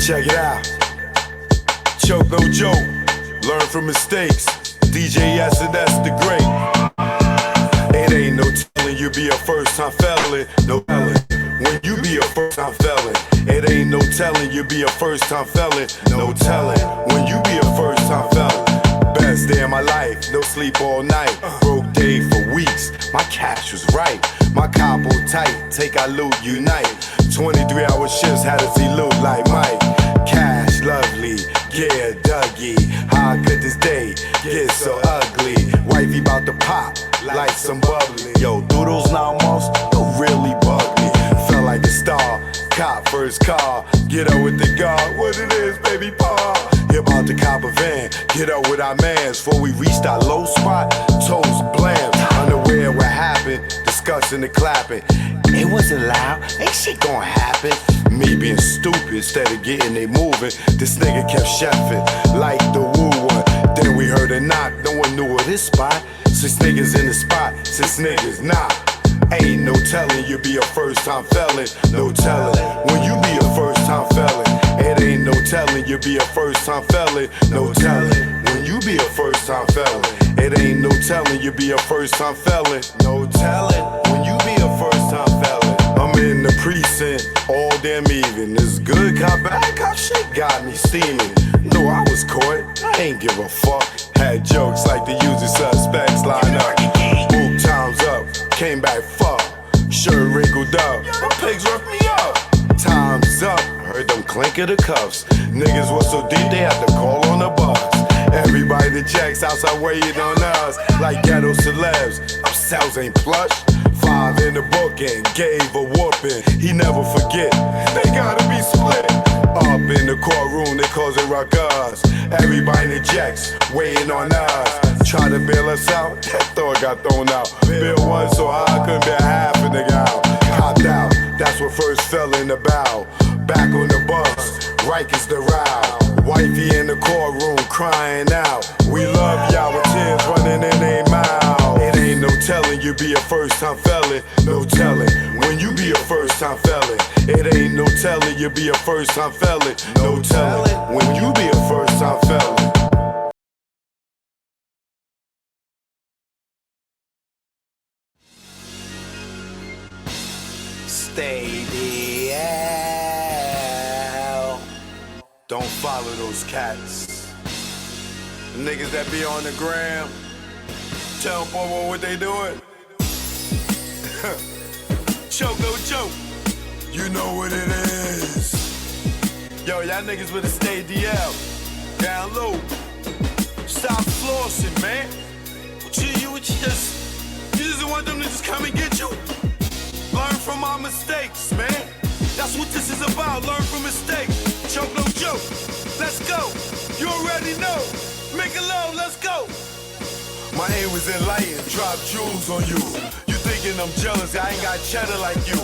Check it out. Choke, no joke. Learn from mistakes. DJ S and that's the great. It ain't no telling you be a first time felon. No telling when you be a first time felon. It ain't no telling you be a first time felon. No telling when you be a first time felon. Best day of my life, no sleep all night. Broke day for weeks, my cash was right. My capo tight, take our loot, unite. 23-hour shifts had us elude like Mike. Cash lovely, yeah, Dougie. How could this day get so ugly? Wifey bout to pop like some bubbly. Yo, through those 9 months, you really bug me. Felt like a star, cop first car. Get up with the guard, what it is, baby paw. Here about to cop a van, get up with our mans. Before we reached our low spot, toes blam. Unaware what happened, discussing the clapping. It wasn't loud, ain't shit gon' happen. Me being stupid instead of getting it moving. This nigga kept chefing like the woo one. Then we heard a knock, no one knew of this spot. 6 niggas in the spot, 6 niggas not. Ain't no telling you be a first time felon. No telling when you be a first time felon. It ain't no telling you be a first time felon. No telling when you be a first time felon. It ain't no telling you be a first time felon. No telling when you be a first time felon. I'm in the precinct all damn even. This good cop, bad cop shit got me steaming. Knew I was caught, I ain't give a fuck. Had jokes like the usual suspects line up. Book times up, came back fuck. Shirt wrinkled up, my pigs roughed me up. Time's up, heard them clink of the cuffs. Niggas was so deep they had to call on the bus. Everybody that checks outside waiting on us like ghetto celebs. Ourselves ain't plush. 5 in the book and gave a whooping. He never forget, they gotta be split. Up in the courtroom, they cause it ruckus. Everybody in the jacks waiting on us. Try to bail us out, that thought got thrown out. Bill one so high, I couldn't bear half a nigga out. Copped out, that's what first fell in the bow. Back on the bus, Rikers the row. Wifey in the courtroom crying out. We love y'all with tears running in their mouth. It ain't no telling you be a first time felon. No telling when you be a first time felon. It ain't no telling you be a first time felon. No telling when you be a first time felon. Stay the hell. Don't follow those cats. The niggas that be on the gram. Tell them boy what they doing. Choke, no joke. You know what it is. Yo, y'all niggas better stay DL. Down low. Stop flossing, man. You just want them to just come and get you? Learn from our mistakes, man. That's what this is about. Learn from mistakes. Choke, no joke. Let's go. You already know. Make it low, let's go. My aim was enlightened, drop jewels on you. You thinking I'm jealous, I ain't got cheddar like you.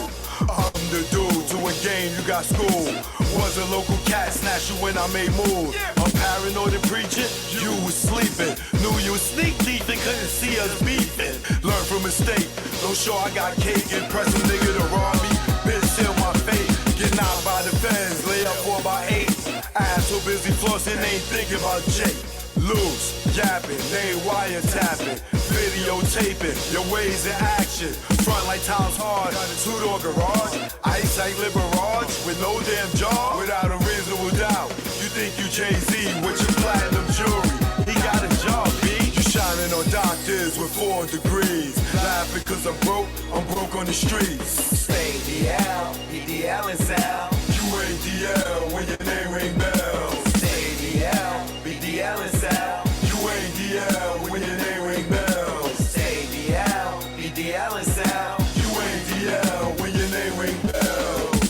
I'm the dude to a game, you got school. Was a local cat, snatch you when I made moves. I'm paranoid and preaching, you was sleeping. Knew you was sneak deep and couldn't see us beefing. Learn from mistake, don't show I got cake. Impress a nigga to rob me, bitch seal my fate. Get knocked by the feds, lay up for about 8. Ass so busy flossing, ain't thinking about Jake. Loose, yapping, they wiretapping, videotaping, your ways in action. Front like Tom's hard, 2-door garage, ice like Liberage, with no damn jaw, without a reasonable doubt. You think you Jay-Z with your platinum jewelry, he got a job, B. You shining on doctors with 4 degrees, laughing cause I'm broke on the streets. Stay DL, BDL and Sal. You ain't DL when your name ring bells. Stay DL, BDL and Sal. You ain't DL when your name ring bells. Stay DL, BDL and Sal. You ain't DL when your name ring bells.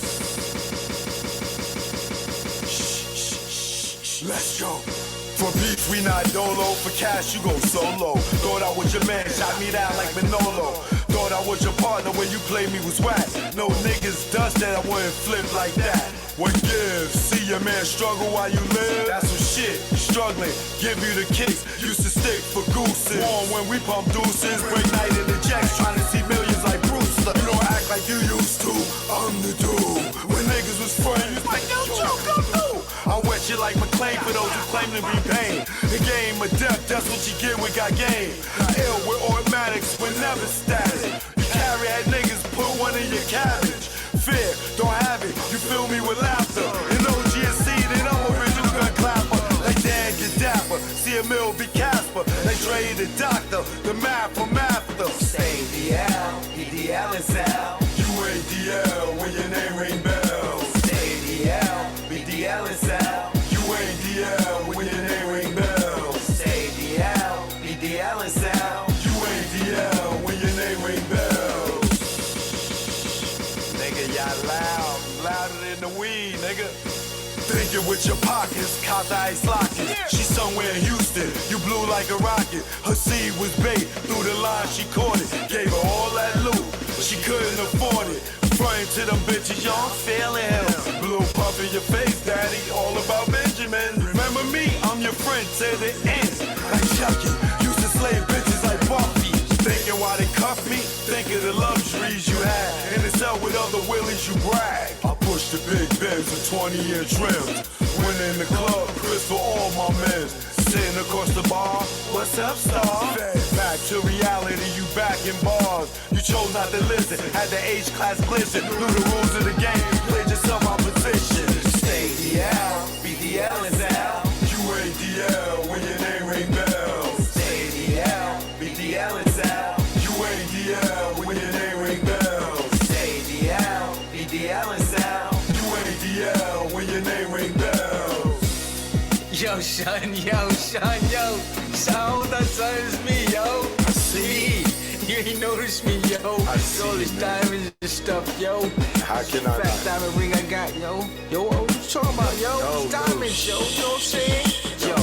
Shh, let's go. For beef, we not dolo. For cash, you go solo. Thought I was your man, shot me down like Manolo. Thought I was your partner when you played me was whack. No niggas dust that I wouldn't flip like that. What gives? See your man struggle while you live? That's some shit. Struggling, give you the kicks. Used to stick for gooses. Warm when we pump deuces. Break night in the jacks, trying to see millions like Bruce. You don't act like you used to. I'm the dude. When niggas was friends, you like, yo, Joe, come through. Treat you like McClain for those who claim to be pain. The game of death, that's what you get when got game. Ill with automatics, we're never static. You carry head niggas, put one in your cabbage. Fear, don't have it, you fill me with laughter. And OGSC, then I'm original gun clapper. Like Dan get dapper, see a mill be Casper. Like Dre the doctor, the math from after. Say DL, BDL is L. You ain't DL when your name ring bells. Say DL, BDL is L. You ain't DL when your name ring bells. Say DL, BDL is L. You ain't DL when your name ring bells. Nigga, y'all loud, louder than the weed, nigga. Thinking with your pockets, caught the ice locket. She's somewhere in Houston, you blew like a rocket. Her seed was bait, through the line she caught it. Gave her all that loot, she couldn't afford it. Frontin' to them bitches, yo, I'm feeling him. Blue puff in your face, daddy, all about Benjamin. Remember me, I'm your friend to the end. Like Chucky, used to slay bitches like Buffy. Thinking why they cuff me, think of the luxuries you had. In the cell with other willies, you brag. I push the big Benz with 20-year trims. When in the club, Chris for all my men. Sitting across the bar, what's up, star? Back to reality, you back in bars. You chose not to listen, had the H-class glisten. Knew the rules of the game, played yourself opposition. Say DL, BDL is L. You ain't DL when your name ring bells. Say DL, BDL is L. You ain't DL when your name ring bells. Say DL, BDL is L. You ain't DL when your name ring bells. Yo, son, yo. So that's me, yo. I see. You ain't noticed me, yo. I see, all this man. diamonds and stuff, yo. How can I Fat not? diamond ring I got, yo. Yo, what you talking about, yo? Yo, Diamonds, yo. You know what I'm saying? Yo,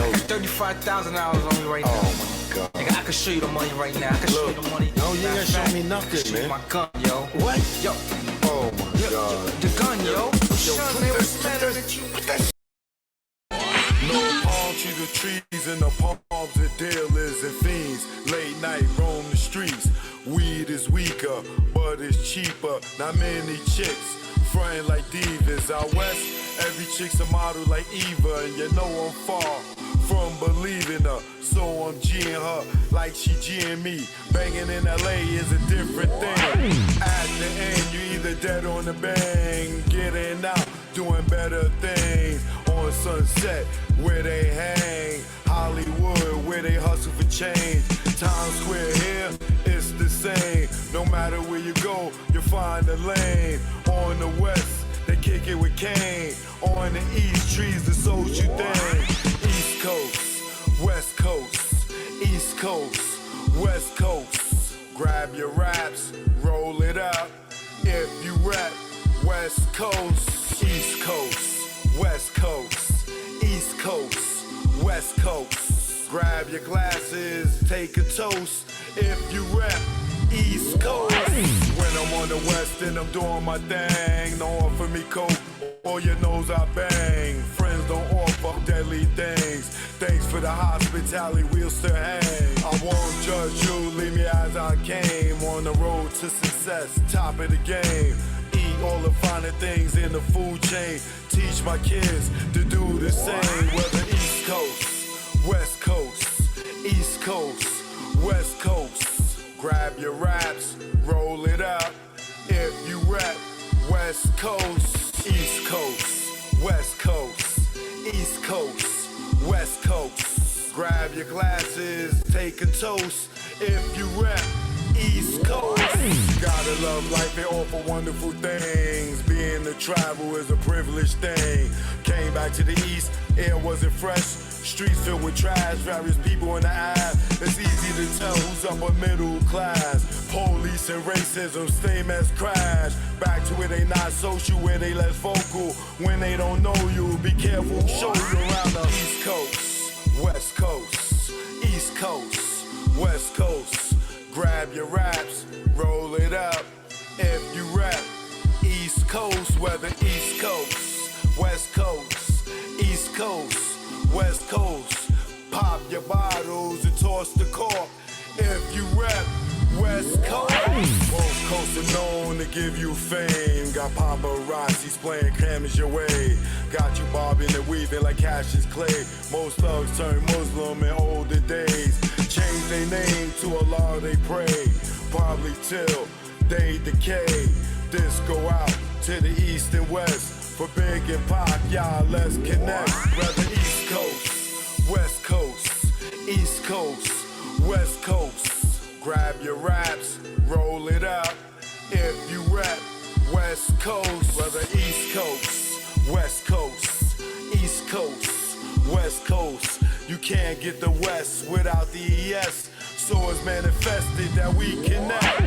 I got $35,000 on me right now. Oh my God. Nigga, I can show you the money right now. I can show you the money. No, you Matter ain't of fact, show me nothing, I can show you man. my gun, yo. What? Yo, Oh my God. the gun, yo. Son, put man, that- what's the put matter that- with you? put that No palm tree, the trees and the palms, the dealers and fiends. Late night roam the streets. Weed is weaker, but it's cheaper. Not many chicks frontin' like divas. Out west, every chick's a model like Eva, and you know I'm far from believing her. So I'm G'ing her like she G'ing me. Banging in LA is a different thing. At the end, you either dead on the bang, getting out, doing better things. On Sunset, where they hang. Hollywood, where they hustle for change. Times Square here, it's the same. No matter where you go, you'll find a lane. On the west, they kick it with Kane. On the east, trees the social thing. East Coast, West Coast, East Coast, West Coast. Grab your raps, roll it up. If you rap, West Coast, East Coast, West Coast, East Coast, West Coast. Grab your glasses, take a toast. If you rap, East Coast. When I'm on the West and I'm doing my thing, don't offer me coke or your nose I bang. Friends don't offer deadly things. Thanks for the hospitality, we'll still hang. I won't judge you, leave me as I came. On the road to success, top of the game. Eat all the finer things in the food chain. Teach my kids to do the same. Whether East Coast, West Coast, East Coast, West Coast. Grab your raps, roll it up. If you rap, West Coast, East Coast, West Coast, East Coast, West Coast. Grab your glasses, take a toast. If you rap, East Coast. Gotta love life, they offer wonderful things. Being to travel is a privileged thing. Came back to the East, air wasn't fresh. Streets filled with trash, various people in the eye. It's easy to tell who's upper middle class. Police and racism, same as crash. Back to where they not social, where they less vocal. When they don't know you, be careful, show you around the East Coast, West Coast, East Coast, West Coast. Grab your raps, roll it up. If you rap, East Coast, whether East Coast, West Coast, East Coast, West Coast. Pop your bottles and toss the cork. If you rap, West Coast, Coast are known to give you fame. Got paparazzis playing cameras your way. Got you bobbing and weaving like Cassius Clay. Most thugs turn Muslim in older days. Change their name to Allah they pray. Probably till they decay. This go out to the east and west. For Big and Pac, y'all let's connect. Whether East Coast, West Coast, East Coast, West Coast. Grab your raps, roll it up. If you rap West Coast, whether East Coast, West Coast, East Coast, West Coast. You can't get the West without the ES. So it's manifested that we connect.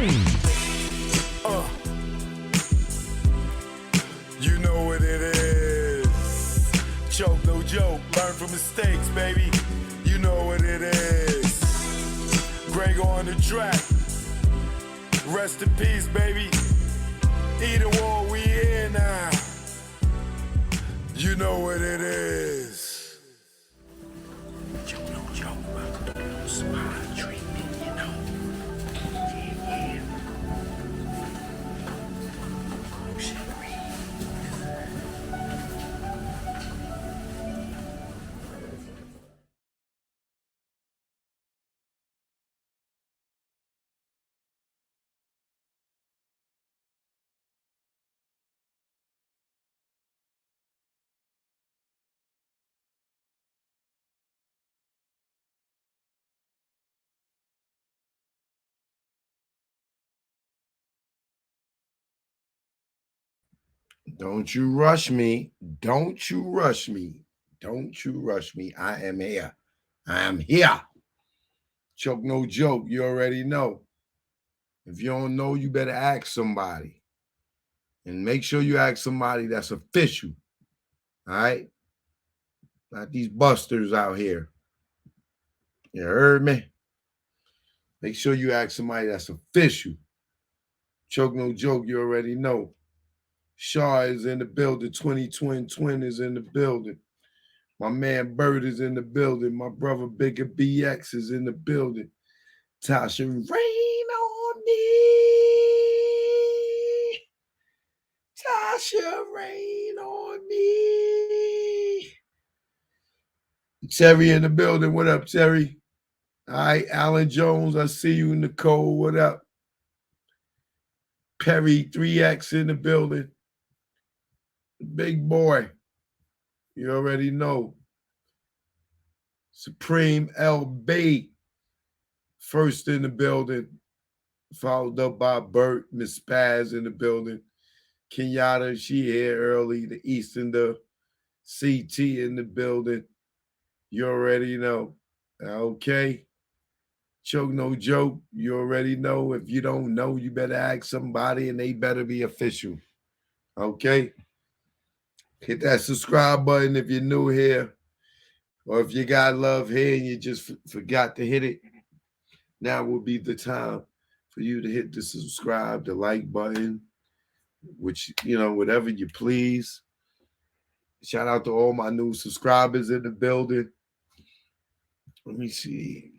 You know what it is. Choke, no joke. Learn from mistakes, baby. You know what it is. Greg on the track. Rest in peace, baby. Either war, we here now. You know what it is. Choke, no joke. About to do a little smile treatment, you know. Yeah. Oh, shit. Don't you rush me. Don't you rush me. Don't you rush me. I am here. I am here. Choke, no joke. You already know. If you don't know, you better ask somebody. And make sure you ask somebody that's official. All right? Not these busters out here. You heard me? Make sure you ask somebody that's official. Choke, no joke. You already know. Shaw is in the building. 2020 is in the building. My man Bird is in the building. My brother Bigger BX is in the building. Tasha, rain on me. Tasha, rain on me. Terry in the building. What up, Terry? All right, Alan Jones, I see you. Nicole, what up? Perry 3X in the building. Big boy. You already know. Supreme LB first in the building, followed up by Bert, Miss Spaz in the building. Kenyatta, she here early. The Eastern, the CT in the building. You already know. Okay. Choke, no joke. You already know. If you don't know, you better ask somebody, and they better be official. Okay. Hit that subscribe button if you're new here. Or if you got love here and you just forgot to hit it, now will be the time for you to hit the subscribe, the like button, which, you know, whatever you please. Shout out to all my new subscribers in the building. Let me see.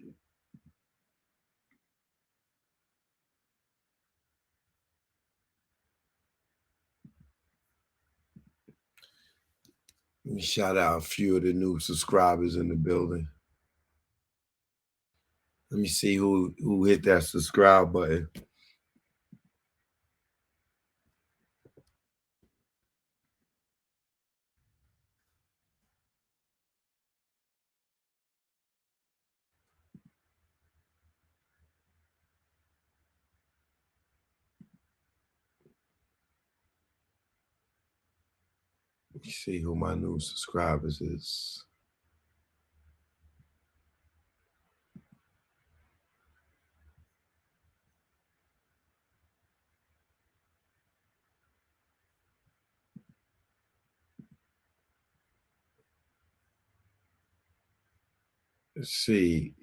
Let me shout out a few of the new subscribers in the building. Let me see who hit that subscribe button. Let me see who my new subscribers is. Let's see.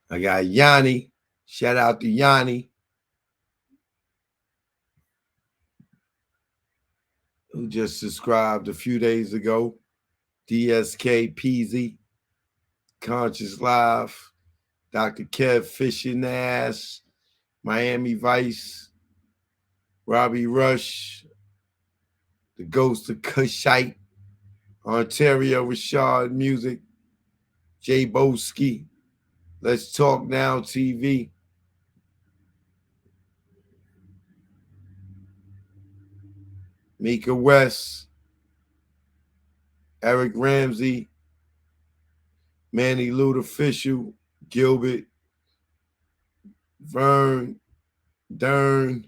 I got Yanni. Shout out to Yanni, who just subscribed a few days ago. DSK Peasy, Conscious Live, Dr. Kev Fishing Ass, Miami Vice, Robbie Rush, the Ghost of Kushite, Ontario Rashad Music, Jay Boski, Let's Talk Now TV. Mika West, Eric Ramsey, Manny Lute Official, Gilbert, Vern, Dern.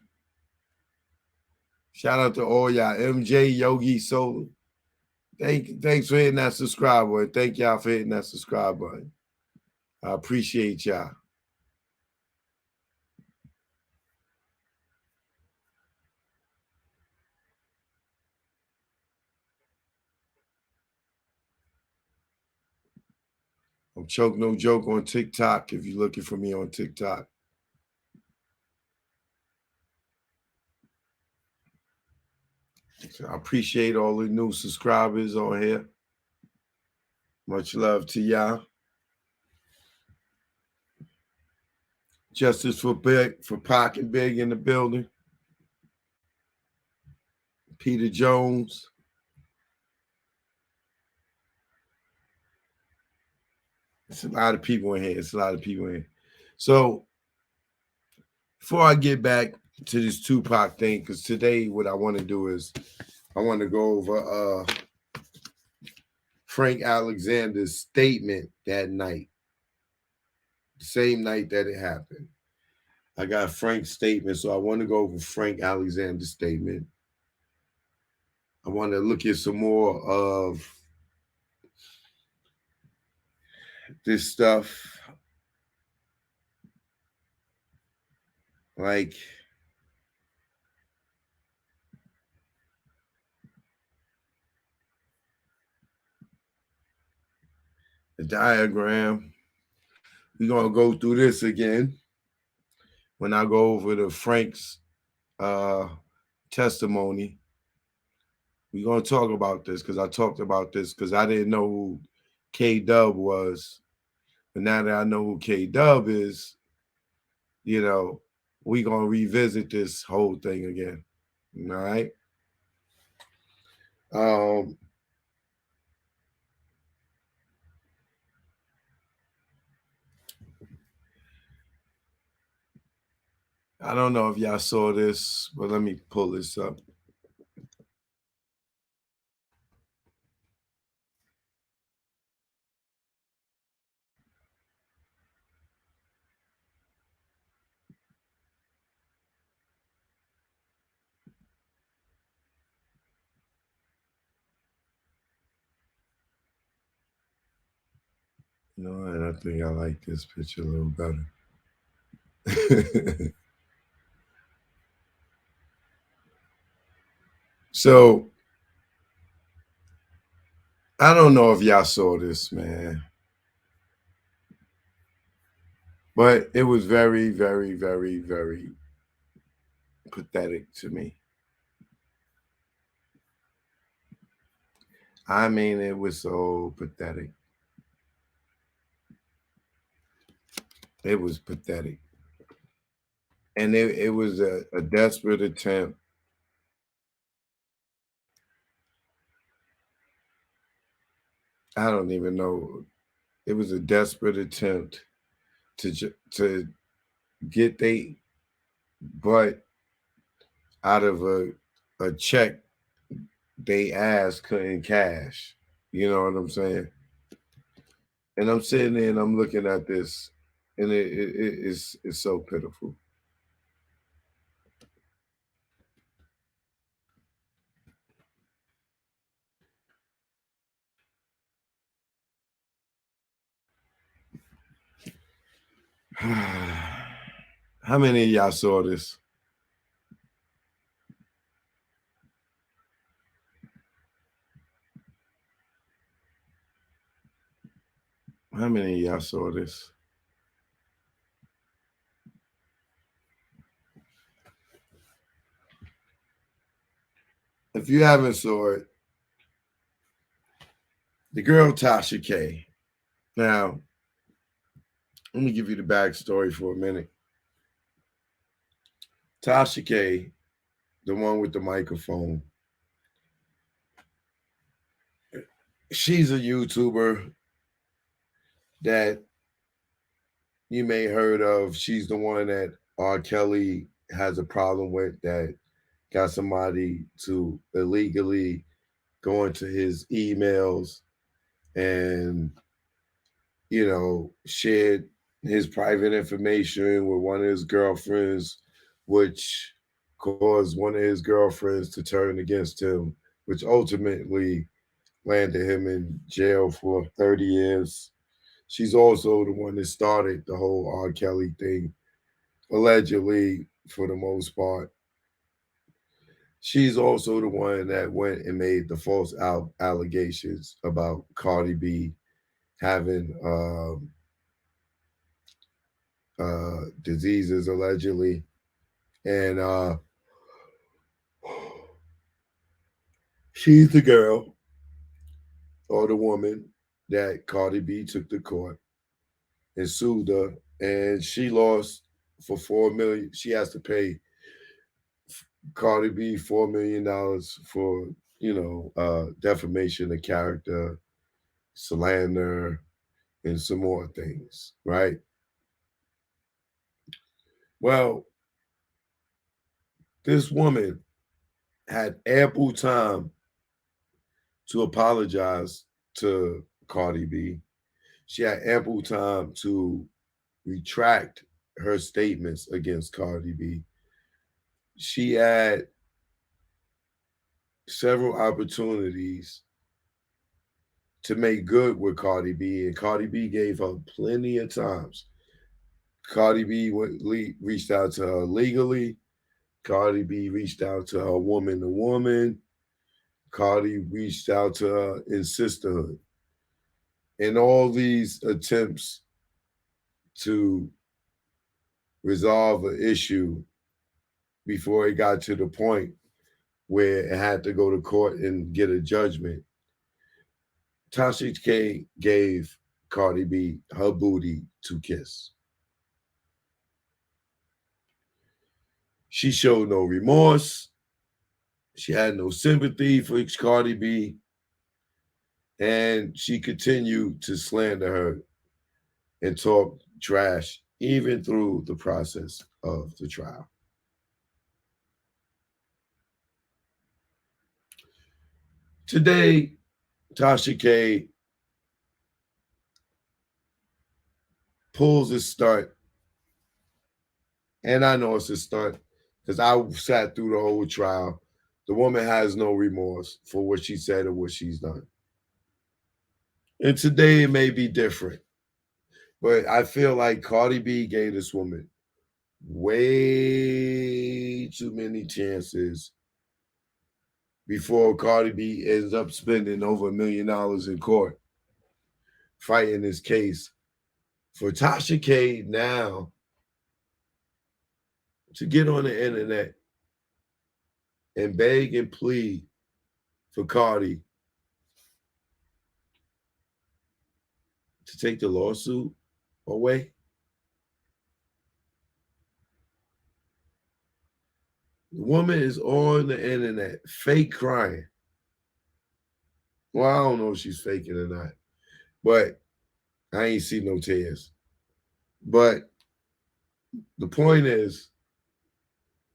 Shout out to all y'all. MJ, Yogi, Solar. Thanks for hitting that subscribe button. Thank y'all for hitting that subscribe button. I appreciate y'all. I'm Choke No Joke on TikTok if you're looking for me on TikTok. So I appreciate all the new subscribers on here. Much love to y'all. Justice for Pac and Big in the building. Peter Jones. It's a lot of people in here. So before I get back to this Tupac thing, because today what I want to do is I want to go over Frank Alexander's statement that night, the same night that it happened. I got Frank's statement, so I want to go over Frank Alexander's statement. I want to look at some more of this stuff, like the diagram. We're going to go through this again when I go over the Frank's testimony. We're going to talk about this because I talked about this because I didn't know who K-Dub was. But now that I know who K-Dub is, you know, we're going to revisit this whole thing again. All right? I don't know if y'all saw this, but let me pull this up. You know, and I think I like this picture a little better. So, I don't know if y'all saw this, man. But it was very, very, very, very pathetic to me. I mean, it was so pathetic. It was pathetic. And it was a desperate attempt. I don't even know. It was a desperate attempt to get they butt out of a check they ass couldn't cash. You know what I'm saying? And I'm sitting there and I'm looking at this, and it's so pitiful. How many of y'all saw this? How many of y'all saw this? If you haven't saw it, the girl Tasha K. Now, let me give you the backstory for a minute. Tasha K the one with the microphone. She's a YouTuber that you may heard of. She's the one that R. Kelly has a problem with, that got somebody to illegally go into his emails and, shared his private information with one of his girlfriends, which caused one of his girlfriends to turn against him, which ultimately landed him in jail for 30 years. She's also the one that started the whole R. Kelly thing, allegedly, for the most part. She's also the one that went and made the false allegations about Cardi B having diseases, allegedly. And she's the girl or the woman that Cardi B took to court and sued her. And she lost for $4 million. She has to pay Cardi B $4 million for, defamation of character, slander, and some more things, right? Well, this woman had ample time to apologize to Cardi B. She had ample time to retract her statements against Cardi B. She had several opportunities to make good with Cardi B, and Cardi B gave her plenty of times. Cardi B reached out to her legally. Cardi B reached out to her woman to woman. Cardi reached out to her in sisterhood. And all these attempts to resolve an issue before it got to the point where it had to go to court and get a judgment, Tasha K gave Cardi B her booty to kiss. She showed no remorse. She had no sympathy for Cardi B. And she continued to slander her and talk trash even through the process of the trial. Today, Tasha K pulls a stunt, and I know it's a stunt because I sat through the whole trial. The woman has no remorse for what she said or what she's done. And today it may be different, but I feel like Cardi B gave this woman way too many chances before Cardi B ends up spending over $1 million in court fighting this case. For Tasha K now to get on the internet and beg and plead for Cardi to take the lawsuit away, the woman is on the internet fake crying. Well, I don't know if she's faking or not, but I ain't seen no tears. But the point is,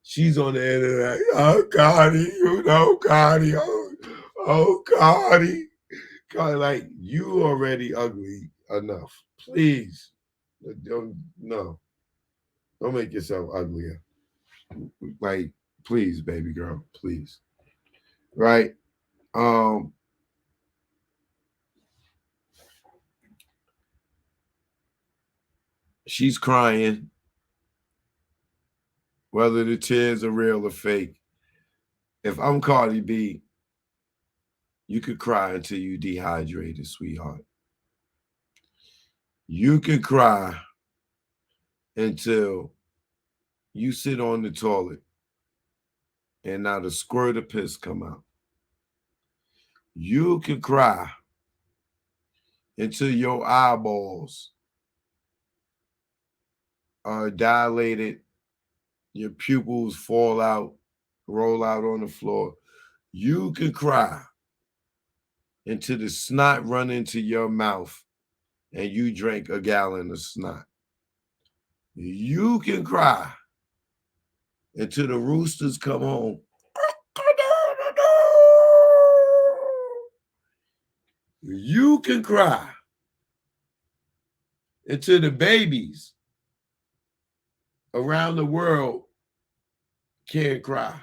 she's on the internet. Oh, Cardi, Cardi. Oh, Cardi. Cardi, like, you already ugly enough. Please. Don't make yourself uglier. Like, please, baby girl, please. Right? She's crying, whether the tears are real or fake. If I'm Cardi B, you could cry until you dehydrated, sweetheart. You can cry until you sit on the toilet and not a squirt of piss come out. You can cry until your eyeballs are dilated, your pupils fall out, roll out on the floor. You can cry until the snot run into your mouth and you drink a gallon of snot. You can cry until the roosters come home. You can cry until the babies around the world can't cry.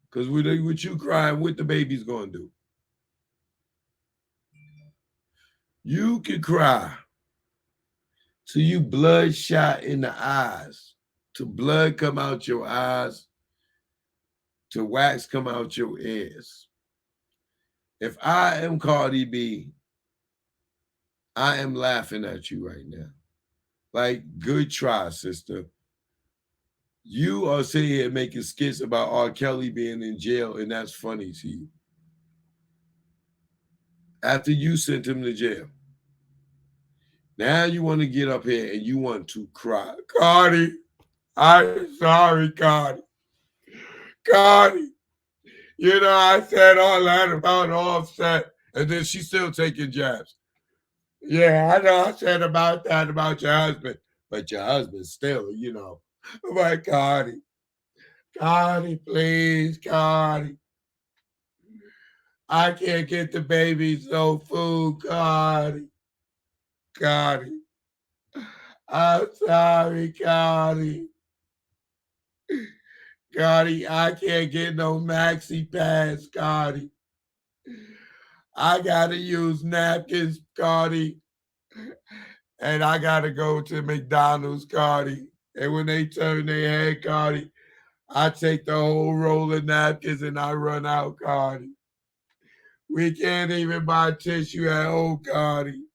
Because what you crying, what the baby's going to do? You can cry till you bloodshot in the eyes, till blood come out your eyes, till wax come out your ears. If I am Cardi B, I am laughing at you right now. Like, good try, sister. You are sitting here making skits about R. Kelly being in jail, and that's funny to you. After you sent him to jail. Now you want to get up here and you want to cry. Cardi, I'm sorry, Cardi. Cardi, you know, I said all that about Offset, and then she's still taking jabs. Yeah, I know I said about that about your husband, but your husband still, you know. But Cardi, please, Cardi. I can't get the babies no food, Cardi. I'm sorry, Cardi. I can't get no maxi pads, Cardi. I gotta use napkins, Cardi. And I gotta go to McDonald's, Cardi. And when they turn their head, Cardi, I take the whole roll of napkins and I run out, Cardi. We can't even buy tissue at home, Cardi.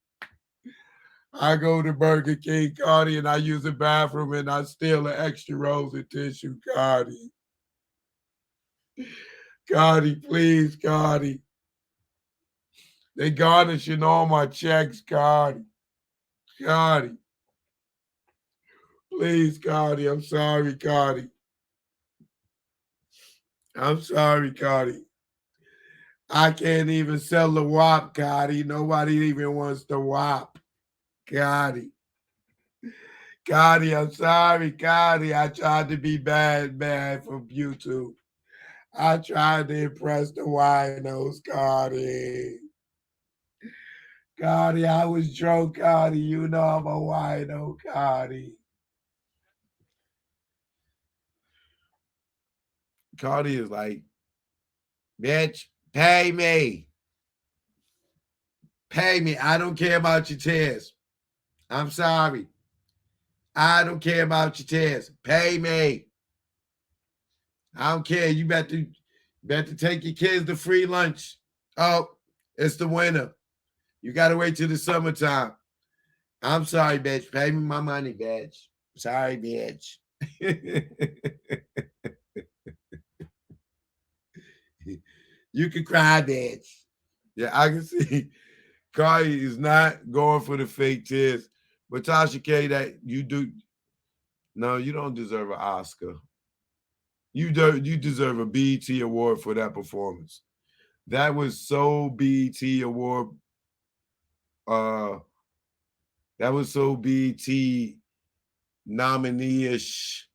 I go to Burger King, Cardi, and I use the bathroom and I steal an extra rolls of tissue, Cardi. Cardi, please, Cardi. They garnishing all my checks, Cardi. Please, Cardi. I'm sorry, Cardi. I can't even sell the WAP, Cardi. Nobody even wants the WAP. Cardi, I'm sorry, Cardi. I tried to be bad from YouTube. I tried to impress the winos, Cardi. I was drunk, Cardi. You know I'm a wino, Cardi. Cardi is like, bitch, pay me. I don't care about your tears. I'm sorry. I don't care about your tears. Pay me. I don't care. You better take your kids to free lunch. Oh, it's the winter. You got to wait till the summertime. I'm sorry, bitch. Pay me my money, bitch. Sorry, bitch. You can cry, bitch. Yeah, I can see Cardi is not going for the fake tears. But Tasha K, that you do. No, you don't deserve an Oscar. You deserve a BET award for that performance. That was so BET award. That was so BET nominee-ish.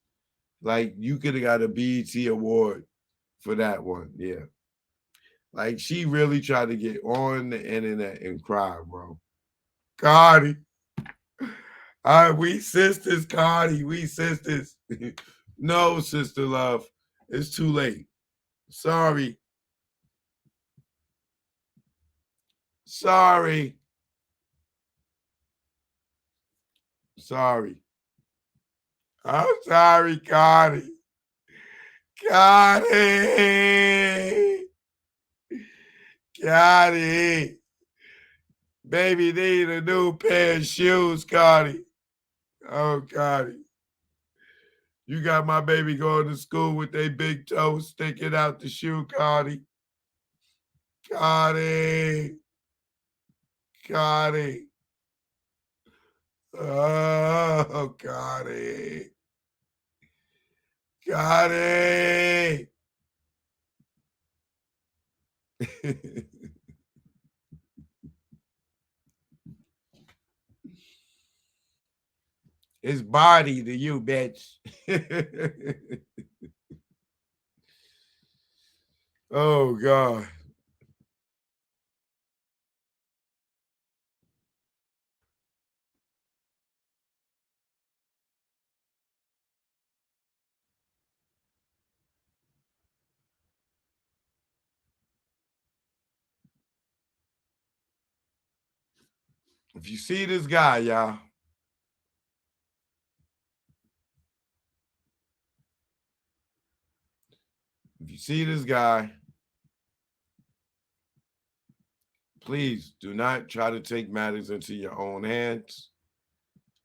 Like, you could have got a BET award for that one. Yeah. Like, she really tried to get on the internet and cry, bro. Cardi. We sisters, Cardi. We sisters. No, sister love. It's too late. Sorry. I'm sorry, Cardi. Baby need a new pair of shoes, Cardi. Oh, Cardi. You got my baby going to school with their big toes sticking out the shoe, Cardi. Cardi. Oh, Cardi. It's body to you, bitch. Oh God. If you see this guy, y'all, if you see this guy, please do not try to take matters into your own hands.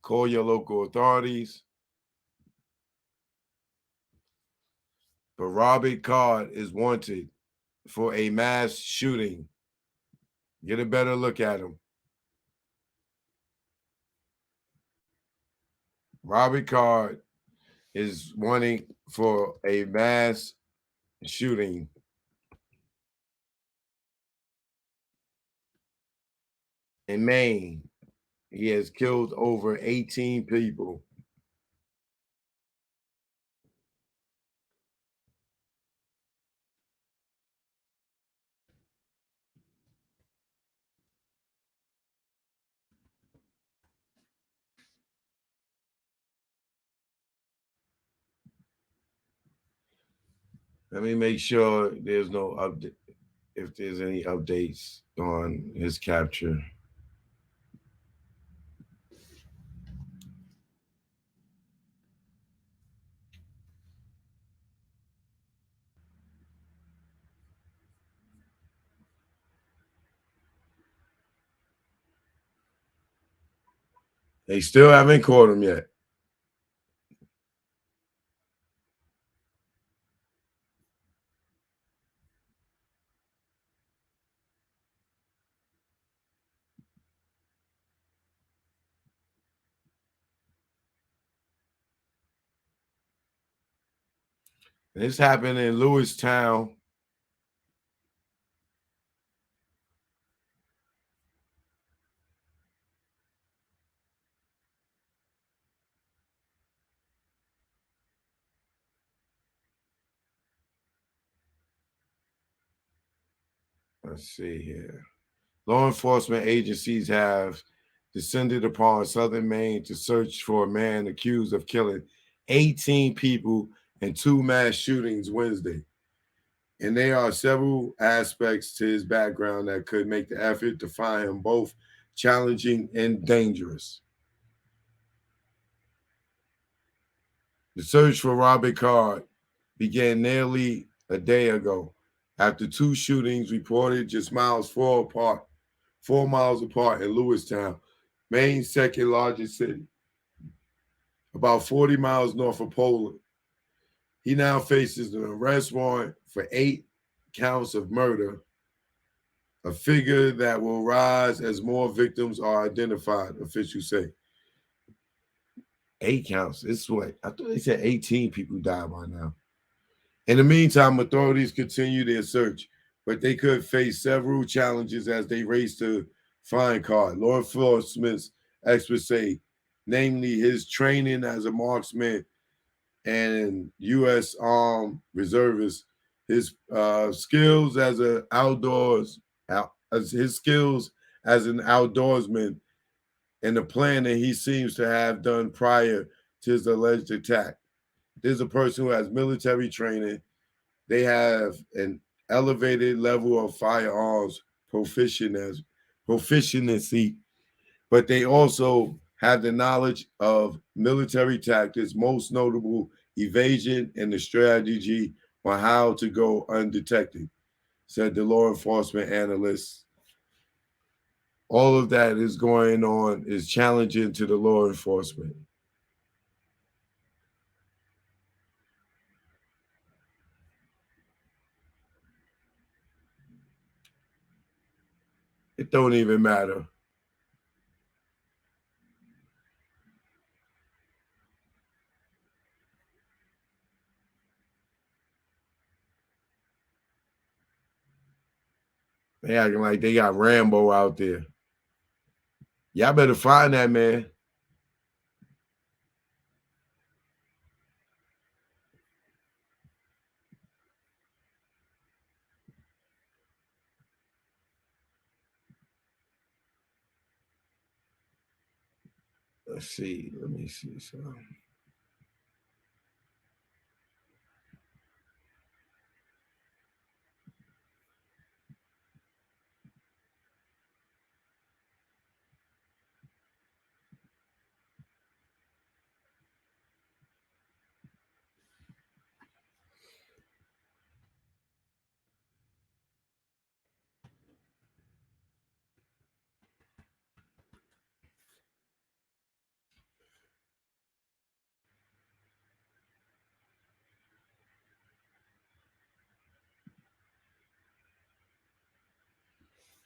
Call your local authorities. But Robert Card is wanted for a mass shooting. Get a better look at him. Robert Card is wanting for a mass shooting in Maine. He has killed over 18 people. Let me make sure there's no update, if there's any updates on his capture. They still haven't caught him yet. This happened in Lewistown. Let's see here. Law enforcement agencies have descended upon southern Maine to search for a man accused of killing 18 people in two mass shootings Wednesday. And there are several aspects to his background that could make the effort to find him both challenging and dangerous. The search for Robert Card began nearly a day ago after two shootings reported just 4 miles apart in Lewistown, Maine's second largest city, about 40 miles north of Poland. He now faces an arrest warrant for 8 counts of murder, a figure that will rise as more victims are identified, officials say. 8 counts. It's what? I thought they said 18 people died by now. In the meantime, authorities continue their search, but they could face several challenges as they race to find Card. Law enforcement experts say, namely his training as a marksman and U.S. Armed Reservist, his skills as his skills as an outdoorsman, and the plan that he seems to have done prior to his alleged attack. There's a person who has military training. They have an elevated level of firearms proficiency, but they also have the knowledge of military tactics, most notable evasion and the strategy on how to go undetected, said the law enforcement analyst. All of that is going on is challenging to the law enforcement. It don't even matter. They acting like they got Rambo out there. Y'all better find that man. Let's see. Let me see something.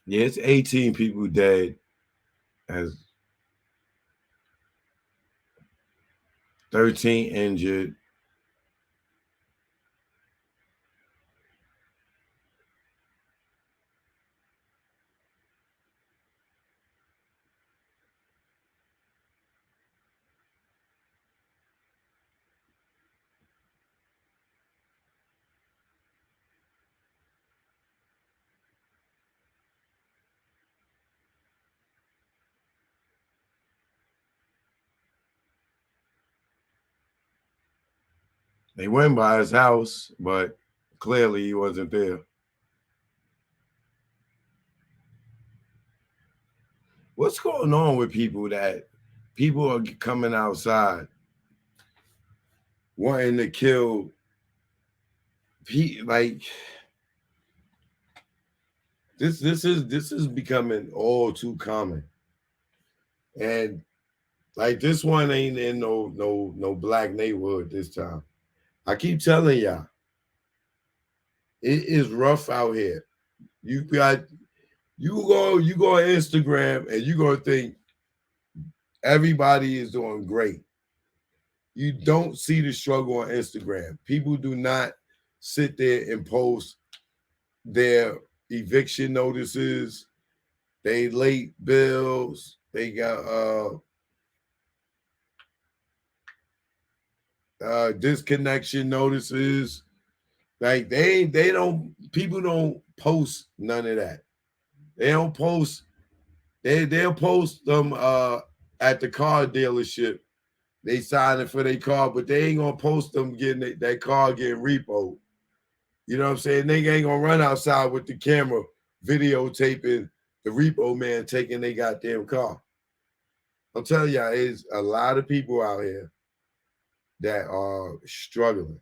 Yeah, it's 18 people dead, as 13 injured. They went by his house, but clearly he wasn't there. What's going on with people that people are coming outside wanting to kill like this is becoming all too common. And like this one ain't in no black neighborhood this time. I keep telling y'all, it is rough out here. You go on Instagram and you gonna think everybody is doing great. You don't see the struggle on Instagram. People do not sit there and post their eviction notices, they late bills, they got disconnection notices. Like people don't post none of that. They don't post, they'll post them at the car dealership. They signing for their car, but they ain't gonna post them getting that car getting repoed. You know what I'm saying? They ain't gonna run outside with the camera videotaping the repo man taking their goddamn car. I'm telling y'all, there's a lot of people out here that are struggling.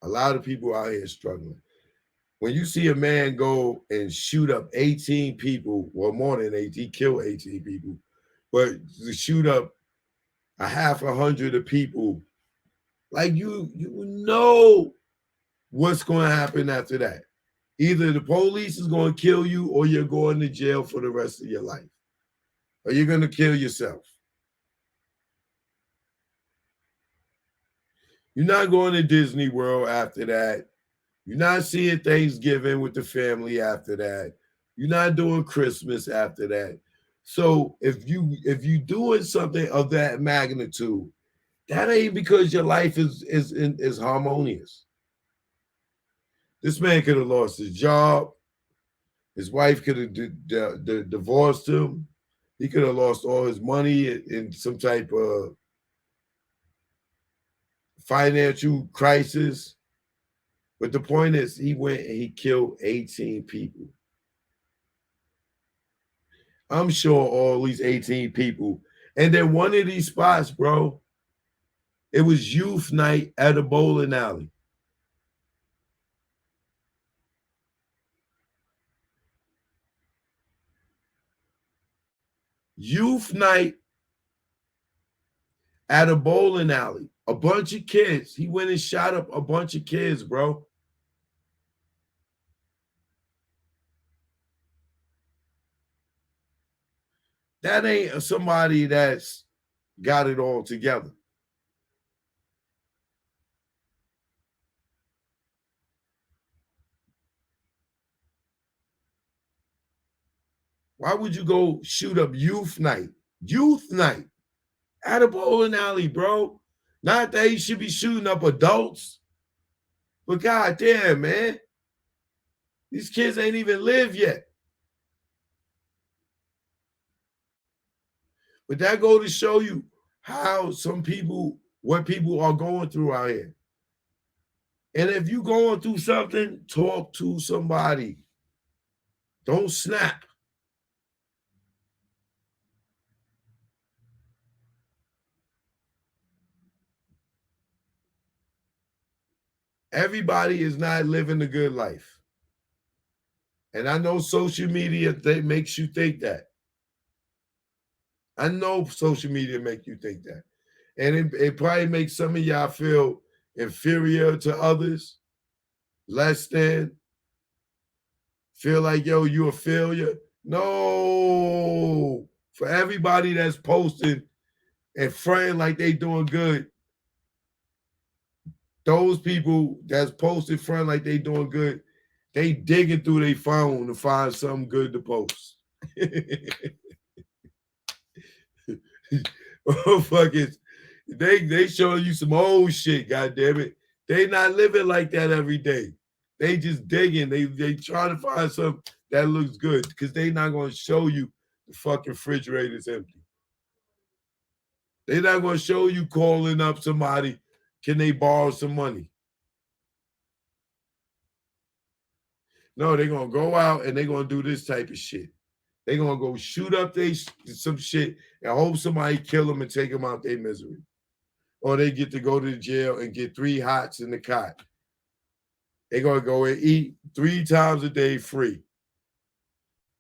A lot of people out here struggling. When you see a man go and shoot up 18 people, well, more than 18, kill 18 people, but to shoot up a half 100 of people, like you know what's going to happen after that. Either the police is going to kill you or you're going to jail for the rest of your life. Or you're going to kill yourself. You're not going to Disney World after that. You're not seeing Thanksgiving with the family after that. You're not doing Christmas after that. So if you doing something of that magnitude, that ain't because your life is harmonious. This man could have lost his job. His wife could have divorced him. He could have lost all his money in some type of financial crisis. But the point is, he went and he killed 18 people. I'm sure all these 18 people. And then one of these spots, bro, it was youth night at a bowling alley. Youth night at a bowling alley. A bunch of kids. He went and shot up a bunch of kids, bro. That ain't somebody that's got it all together. Why would you go shoot up youth night? Youth night at a bowling alley, bro. Not that he should be shooting up adults, but goddamn, man, these kids ain't even lived yet. But that go to show you how what people are going through out here. And if you going through something, talk to somebody. Don't snap. Everybody is not living a good life. And I know social media makes you think that. I know social media make you think that. And it probably makes some of y'all feel inferior to others, less than, feel like, yo, you a failure. No. For everybody that's posting and fronting like they doing good, those people that's posting front like they doing good, they digging through their phone to find something good to post. Motherfuckers, they showing you some old shit, goddamn it. They not living like that every day. They just digging. They trying to find something that looks good because they not gonna show you the fucking refrigerator's empty. They not gonna show you calling up somebody, can they borrow some money? No, they're gonna go out and they're gonna do this type of shit. They're gonna go shoot up some shit and hope somebody kill them and take them out their misery. Or they get to go to the jail and get 3 hots in the cot. They're gonna go and eat 3 times a day free.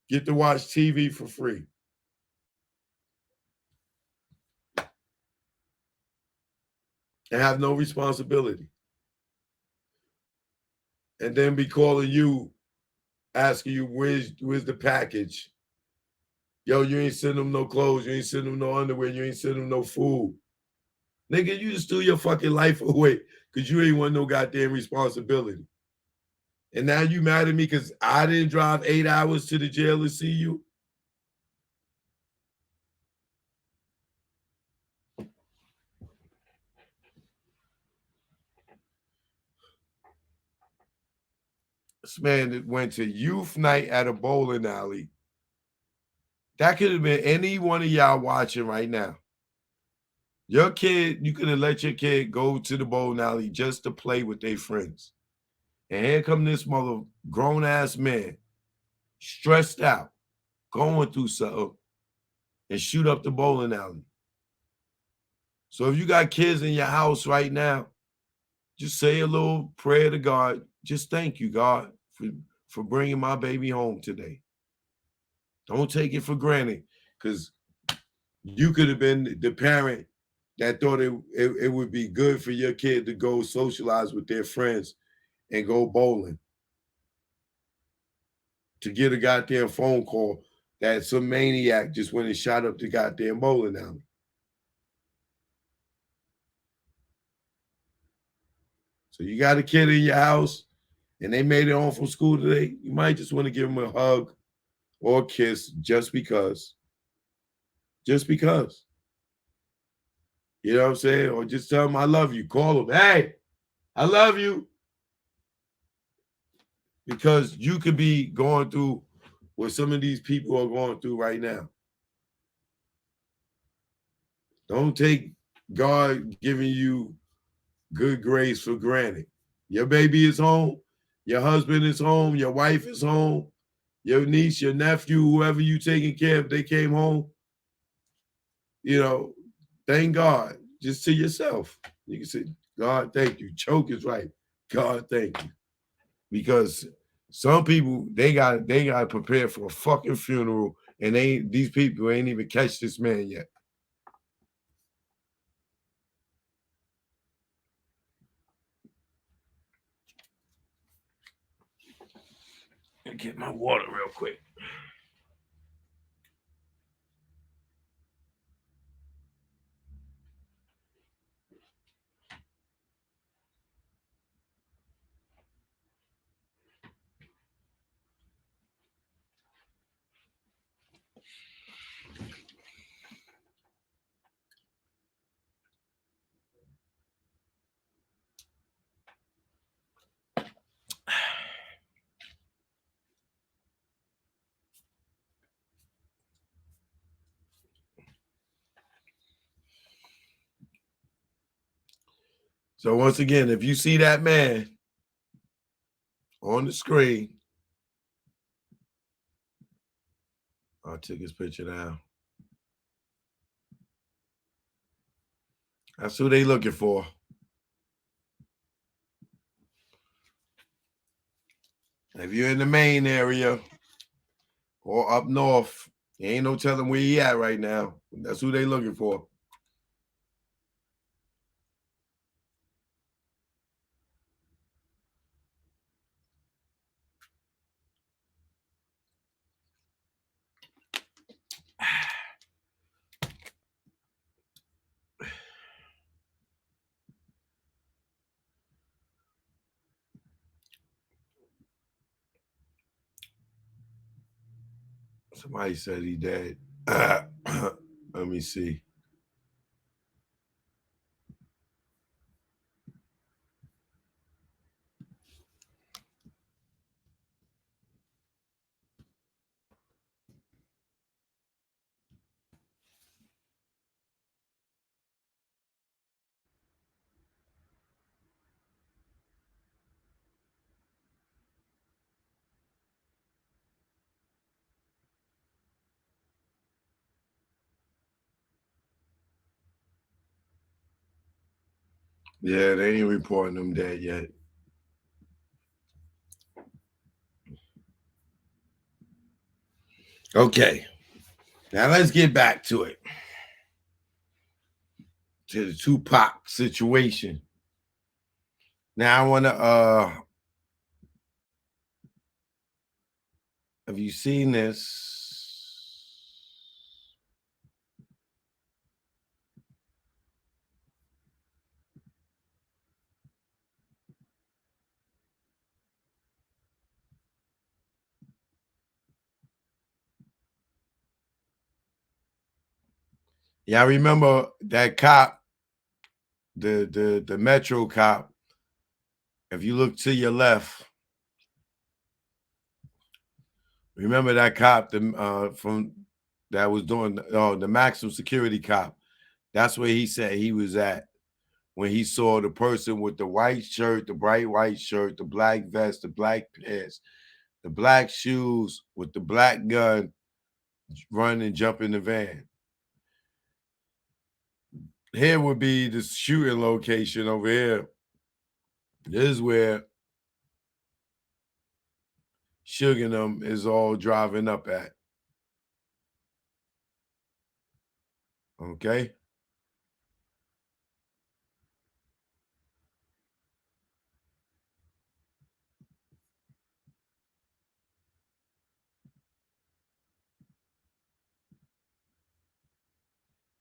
Get to watch TV for free. And have no responsibility. And then be calling you, asking you, where's the package? Yo, you ain't sending them no clothes. You ain't sending them no underwear. You ain't sending them no food. Nigga, you just threw your fucking life away because you ain't want no goddamn responsibility. And now you mad at me because I didn't drive 8 hours to the jail to see you? This man that went to youth night at a bowling alley. That could have been any one of y'all watching right now. Your kid, you could have let your kid go to the bowling alley just to play with their friends. And here come this mother grown-ass man, stressed out, going through something, and shoot up the bowling alley. So if you got kids in your house right now, just say a little prayer to God. Just thank you, God, for bringing my baby home today. Don't take it for granted, because you could have been the parent that thought it would be good for your kid to go socialize with their friends and go bowling, to get a goddamn phone call that some maniac just went and shot up the goddamn bowling alley. So you got a kid in your house and they made it home from school today, you might just want to give them a hug or a kiss just because. Just because. You know what I'm saying? Or just tell them I love you. Call them, hey, I love you. Because you could be going through what some of these people are going through right now. Don't take God giving you good grace for granted. Your baby is home. Your husband is home. Your wife is home. Your niece, your nephew, whoever you taking care of, they came home. You know, thank God. Just to yourself. You can say, God, thank you. Choke is right. God, thank you. Because some people, they got to prepare for a fucking funeral, and these people ain't even catch this man yet. Let me get my water real quick. So once again, if you see that man on the screen, I'll take his picture down. That's who they looking for. If you're in the Maine area or up north, ain't no telling where he at right now. That's who they looking for. Somebody said he dead. Let me see. Yeah, they ain't reporting him dead yet. Okay. Now let's get back to it. To the Tupac situation. Now I want to have you seen this? Yeah, I remember that cop, the Metro cop. If you look to your left, remember that cop from that was doing the maximum security cop. That's where he said he was at when he saw the person with the white shirt, the bright white shirt, the black vest, the black pants, the black shoes with the black gun run and jump in the van. Here would be the shooting location over here. This is where Suge and them is all driving up at. Okay.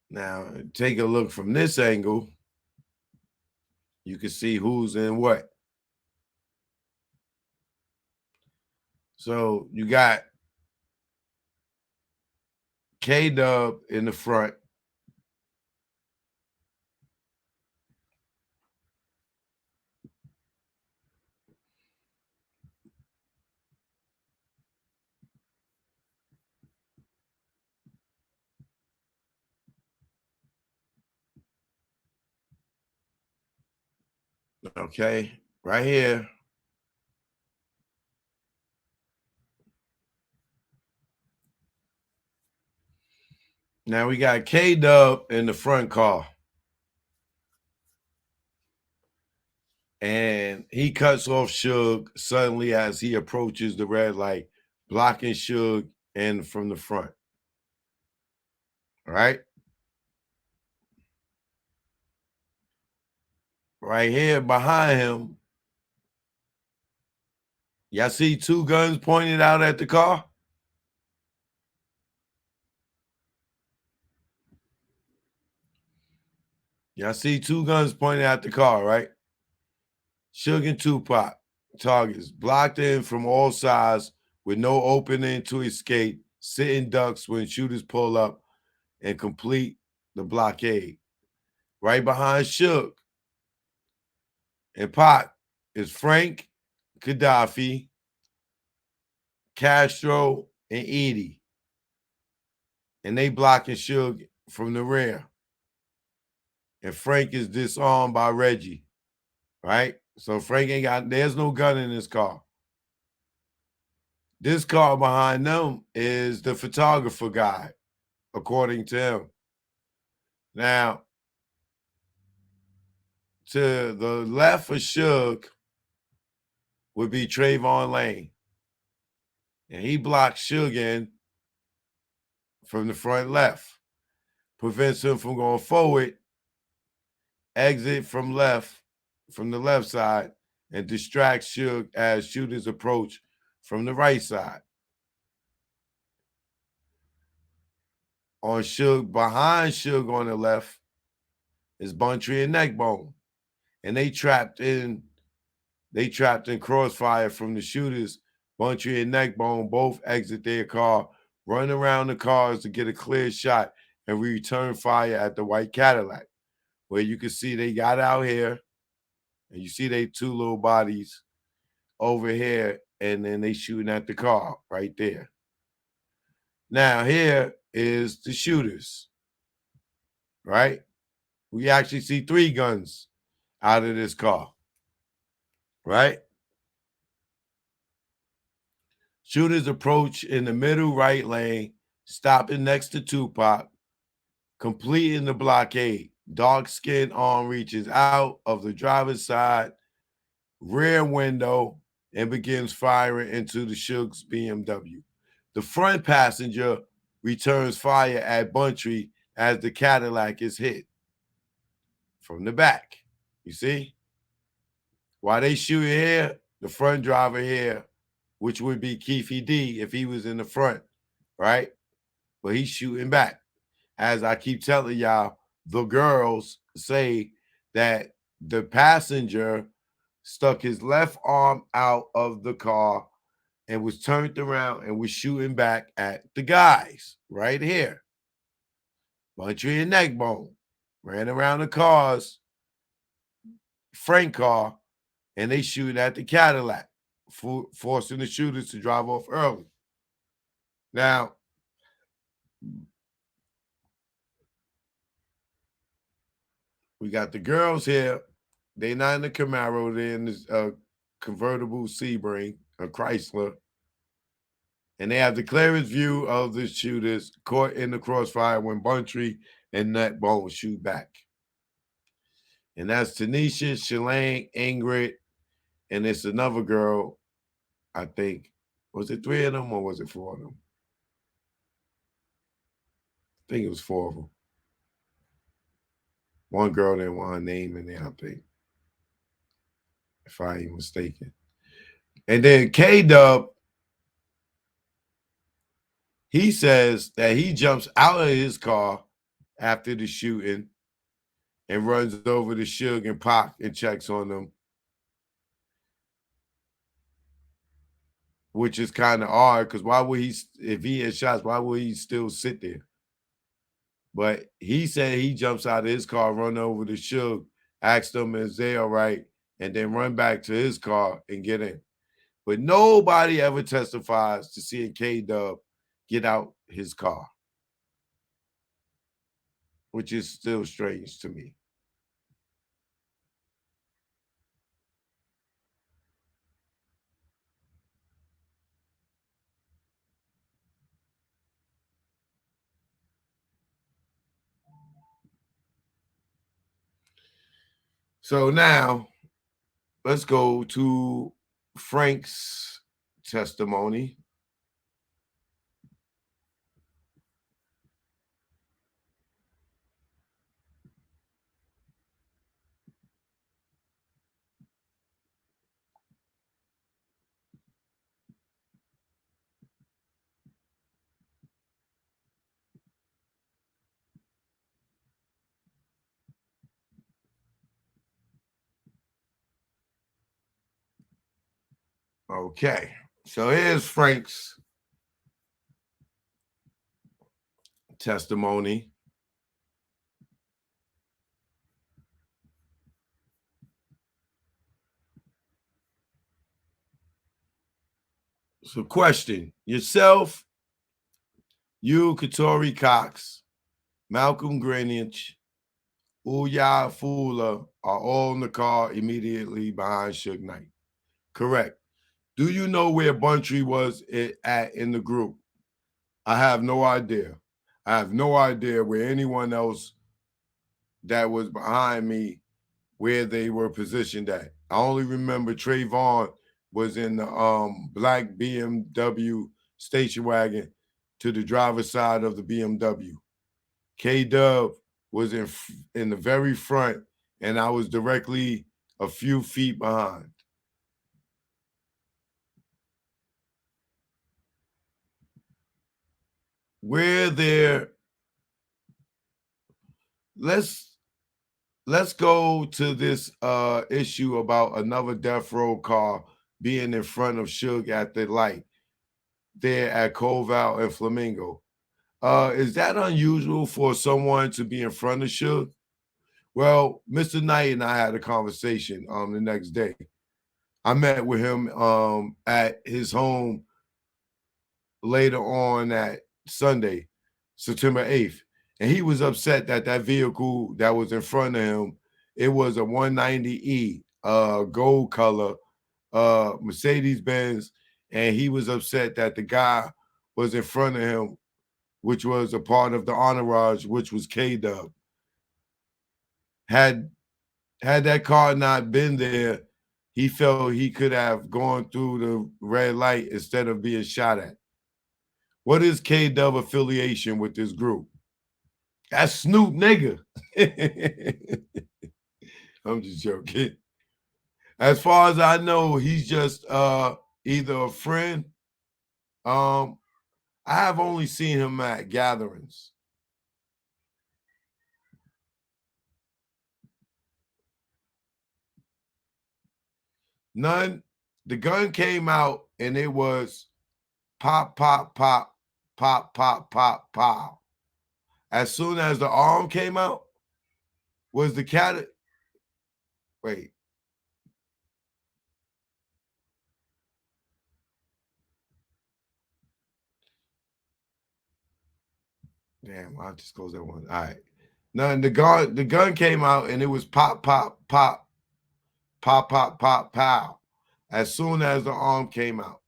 Now, take a look from this angle. You can see who's in what. So you got K-Dub in the front. Okay, right here. Now we got K-Dub in the front car. And he cuts off Suge suddenly as he approaches the red light, blocking Suge in from the front. All right? Right here behind him, y'all see two guns pointed out at the car? Y'all see two guns pointed at the car, right? Suge and Tupac targets blocked in from all sides with no opening to escape, sitting ducks when shooters pull up and complete the blockade. Right behind Suge and Pac is Frank, Gaddafi, Castro, and Edie. And they blocking Suge from the rear. And Frank is disarmed by Reggie. right? So Frank ain't got, there's no gun in this car. This car behind them is the photographer guy, according to him. Now, to the left of Suge would be Trayvon Lane. And he blocks Suge in from the front left, prevents him from going forward, exit from the left side, and distracts Suge as shooters approach from the right side. On Suge, behind Suge on the left is Buntry and Neckbone. And they trapped in crossfire from the shooters. Buntry and Neckbone both exit their car, run around the cars to get a clear shot, and return fire at the white Cadillac, where you can see they got out here, and you see they two little bodies over here, and then they shooting at the car right there. Now here is the shooters, right? We actually see 3 guns out of this car, right? Shooters approach in the middle right lane, stopping next to Tupac, completing the blockade. Dark-skinned arm reaches out of the driver's side rear window and begins firing into the Suge's BMW. The front passenger returns fire at Buntry as the Cadillac is hit from the back. You see? While they shoot here, the front driver here, which would be Keefy D if he was in the front, right? But he's shooting back. As I keep telling y'all, the girls say that the passenger stuck his left arm out of the car and was turned around and was shooting back at the guys right here. Buntry and Neckbone ran around the cars, Frank car, and they shoot at the Cadillac, forcing the shooters to drive off early. Now, we got the girls here. They're not in the Camaro. They're in this convertible Sebring, a Chrysler. And they have the clearest view of the shooters caught in the crossfire when Buntry and Neckbone shoot back. And that's Tanisha, Shalane, Ingrid, and it's another girl, I think. Was it 3 of them or was it 4 of them? I think it was 4 of them. One girl didn't want her name in there, I think, if I ain't mistaken. And then K-Dub, he says that he jumps out of his car after the shooting and runs over to Suge and Pac and checks on them, which is kind of odd because why would he, if he had shots, why would he still sit there? But he said he jumps out of his car, run over to Suge, asked him, is they all right? And then run back to his car and get in. But nobody ever testifies to seeing K-Dub get out his car, which is still strange to me. So now let's go to Frank's testimony. Okay, so here's Frank's testimony. So question, yourself, you, Katori Cox, Malcolm Greenwich, Ouya Fula are all in the car immediately behind Suge Knight. Correct. Do you know where Buntree was at in the group? I have no idea. I have no idea where anyone else that was behind me, where they were positioned at. I only remember Trayvon was in the black BMW station wagon to the driver's side of the BMW. K-Dub was in the very front, and I was directly a few feet behind. Where there, let's go to this issue about another death row car being in front of Suge at the light there at Koval and Flamingo. Is that unusual for someone to be in front of Suge? Well, Mr. Knight and I had a conversation the next day. I met with him at his home later on that Sunday, September 8th. And he was upset that that vehicle that was in front of him, it was a 190E, gold color, Mercedes-Benz. And he was upset that the guy was in front of him, which was a part of the entourage, which was K-Dub. Had that car not been there, he felt he could have gone through the red light instead of being shot at. What is K-Dub affiliation with this group? That's Snoop nigga. I'm just joking. As far as I know, he's just either a friend. I have only seen him at gatherings. None. The gun came out and it was pop, pop, pop, pop, pop, pop, pop. As soon as the arm came out, was the cat. Wait. Damn, I'll just close that one. All right. None. The gun came out and it was pop, pop, pop, pop, pop, pop, pow. As soon as the arm came out.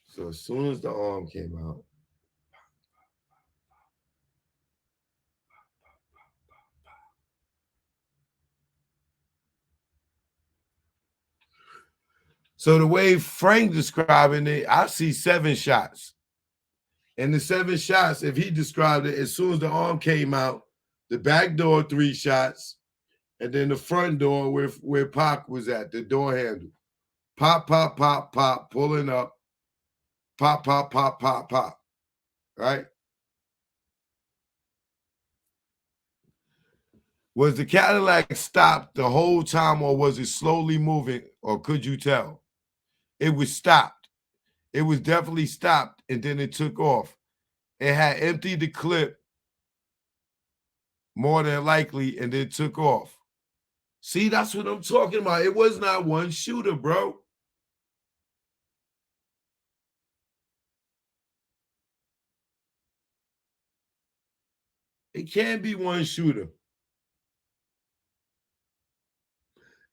So as soon as the arm came out. So the way Frank describing it, I see 7 shots. And the 7 shots, if he described it, as soon as the arm came out, the back door 3 shots, and then the front door where Pac was at, the door handle. Pop, pop, pop, pop, pulling up. Pop, pop, pop, pop, pop. Right? Was the Cadillac stopped the whole time, or was it slowly moving, or could you tell? It was stopped. It was definitely stopped, and then it took off. It had emptied the clip more than likely, and then took off. See, that's what I'm talking about. It was not one shooter, bro. It can't be one shooter.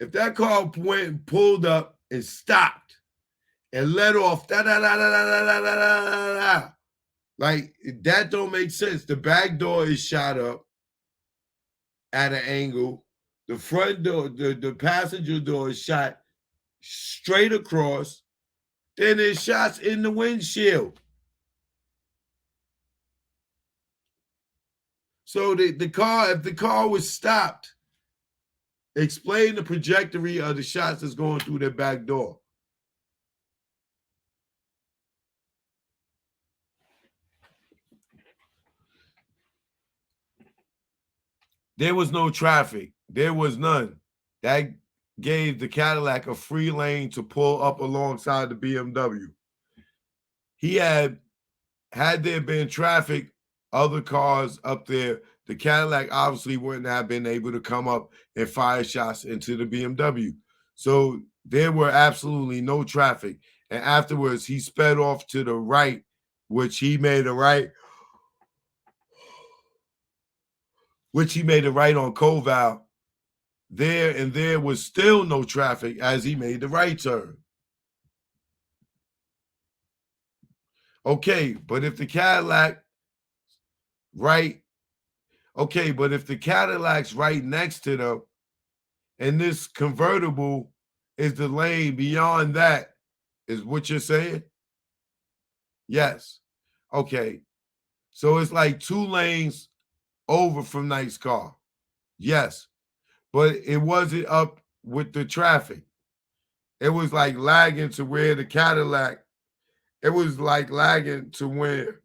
If that car went and pulled up and stopped and let off, like that don't make sense. The back door is shot up at an angle. The front door, the passenger door is shot straight across. Then there's shots in the windshield. So the car, if the car was stopped, explain the trajectory of the shots that's going through their back door. There was no traffic. There was none. That gave the Cadillac a free lane to pull up alongside the BMW. He had there been traffic, other cars up there, the Cadillac obviously wouldn't have been able to come up and fire shots into the BMW. So there were absolutely no traffic. And afterwards, he sped off to the right, which he made a right. which he made a right on Koval. There was still no traffic as he made the right turn. Okay, but if the Cadillac if the Cadillac's right next to them, and this convertible is the lane beyond that, is what you're saying? Yes. Okay. So it's like 2 lanes over from Knight's car. Yes. But it wasn't up with the traffic. It was like lagging to where the Cadillac, it was like lagging to where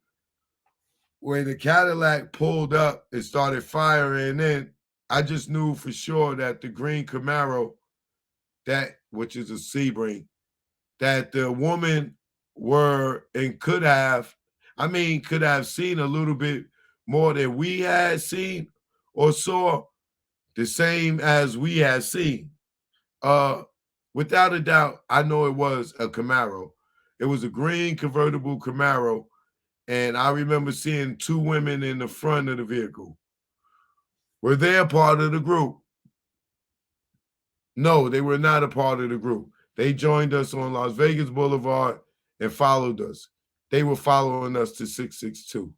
when the Cadillac pulled up and started firing in. I just knew for sure that the green Camaro, which is a Sebring, that the woman could have seen a little bit more than we had seen or saw, the same as we had seen. Without a doubt, I know it was a Camaro. It was a green convertible Camaro, and I remember seeing 2 women in the front of the vehicle. Were they a part of the group? No, they were not a part of the group. They joined us on Las Vegas Boulevard and followed us. They were following us to 662.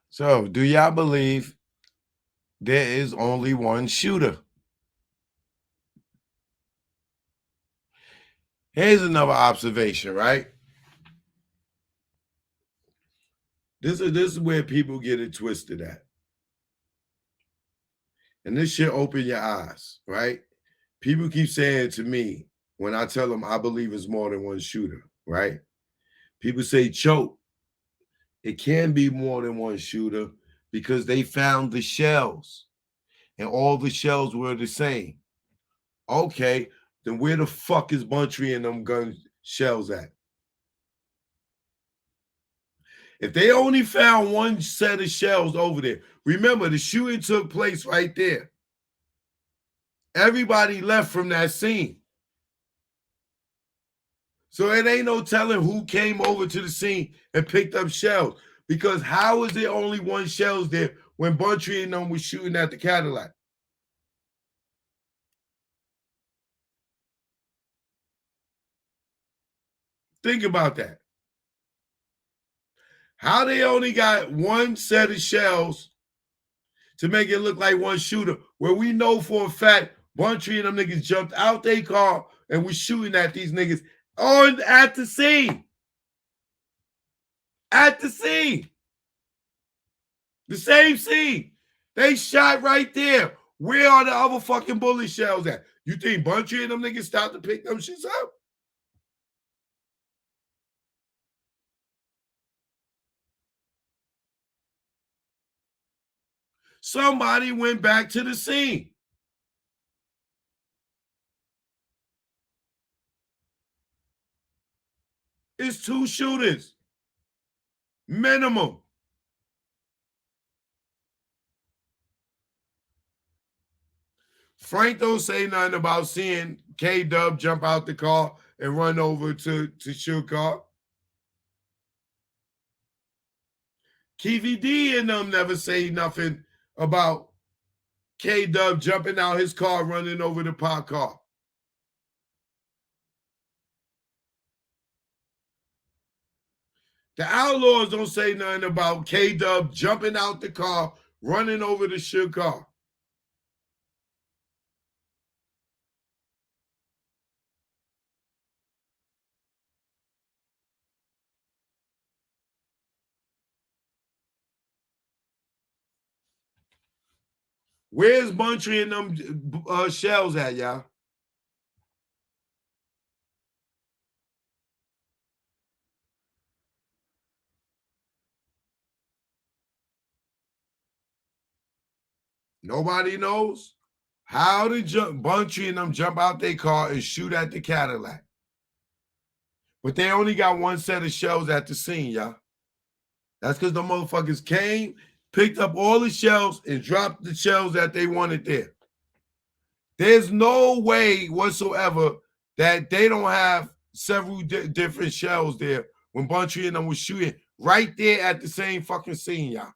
So, do y'all believe there is only one shooter? Here's another observation, right? This is where people get it twisted at. And this should open your eyes, right? People keep saying to me when I tell them I believe it's more than one shooter, right? People say, choke. It can be more than one shooter because they found the shells and all the shells were the same. Okay, then where the fuck is Buntry and them gun shells at? If they only found one set of shells over there, remember the shooting took place right there. Everybody left from that scene. So it ain't no telling who came over to the scene and picked up shells. Because how is there only one shells there when Buntry and them was shooting at the Cadillac? Think about that. How they only got one set of shells to make it look like one shooter, where we know for a fact Buntry and them niggas jumped out their car and was shooting at these niggas at the scene. At the scene. The same scene. They shot right there. Where are the other fucking bullet shells at? You think Buntry and them niggas stopped to pick them shits up? Somebody went back to the scene. It's 2 shooters. Minimum. Frank don't say nothing about seeing K-Dub jump out the car and run over to shoot car. Keefe D and them never say nothing about K-Dub jumping out his car, running over the parked car. The Outlaws don't say nothing about K-Dub jumping out the car, running over the shoot car. Where's Buntry and them shells at, y'all? Nobody knows. How did Buntry and them jump out their car and shoot at the Cadillac? But they only got one set of shells at the scene, y'all. That's because the motherfuckers came, picked up all the shells, and dropped the shells that they wanted there. There's no way whatsoever that they don't have several different shells there when Buntry and them was shooting right there at the same fucking scene, y'all.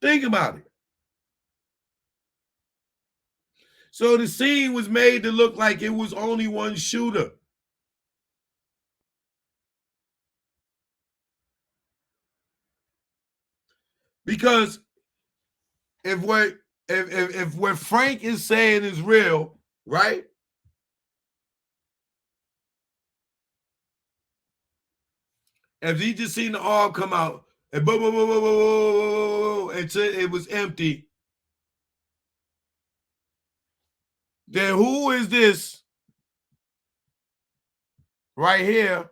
Think about it. So the scene was made to look like it was only one shooter. Because if what Frank is saying is real, right? If he just seen the arm come out and boom, boom, boom, boom, boom, boom, boom, until it was empty, then who is this right here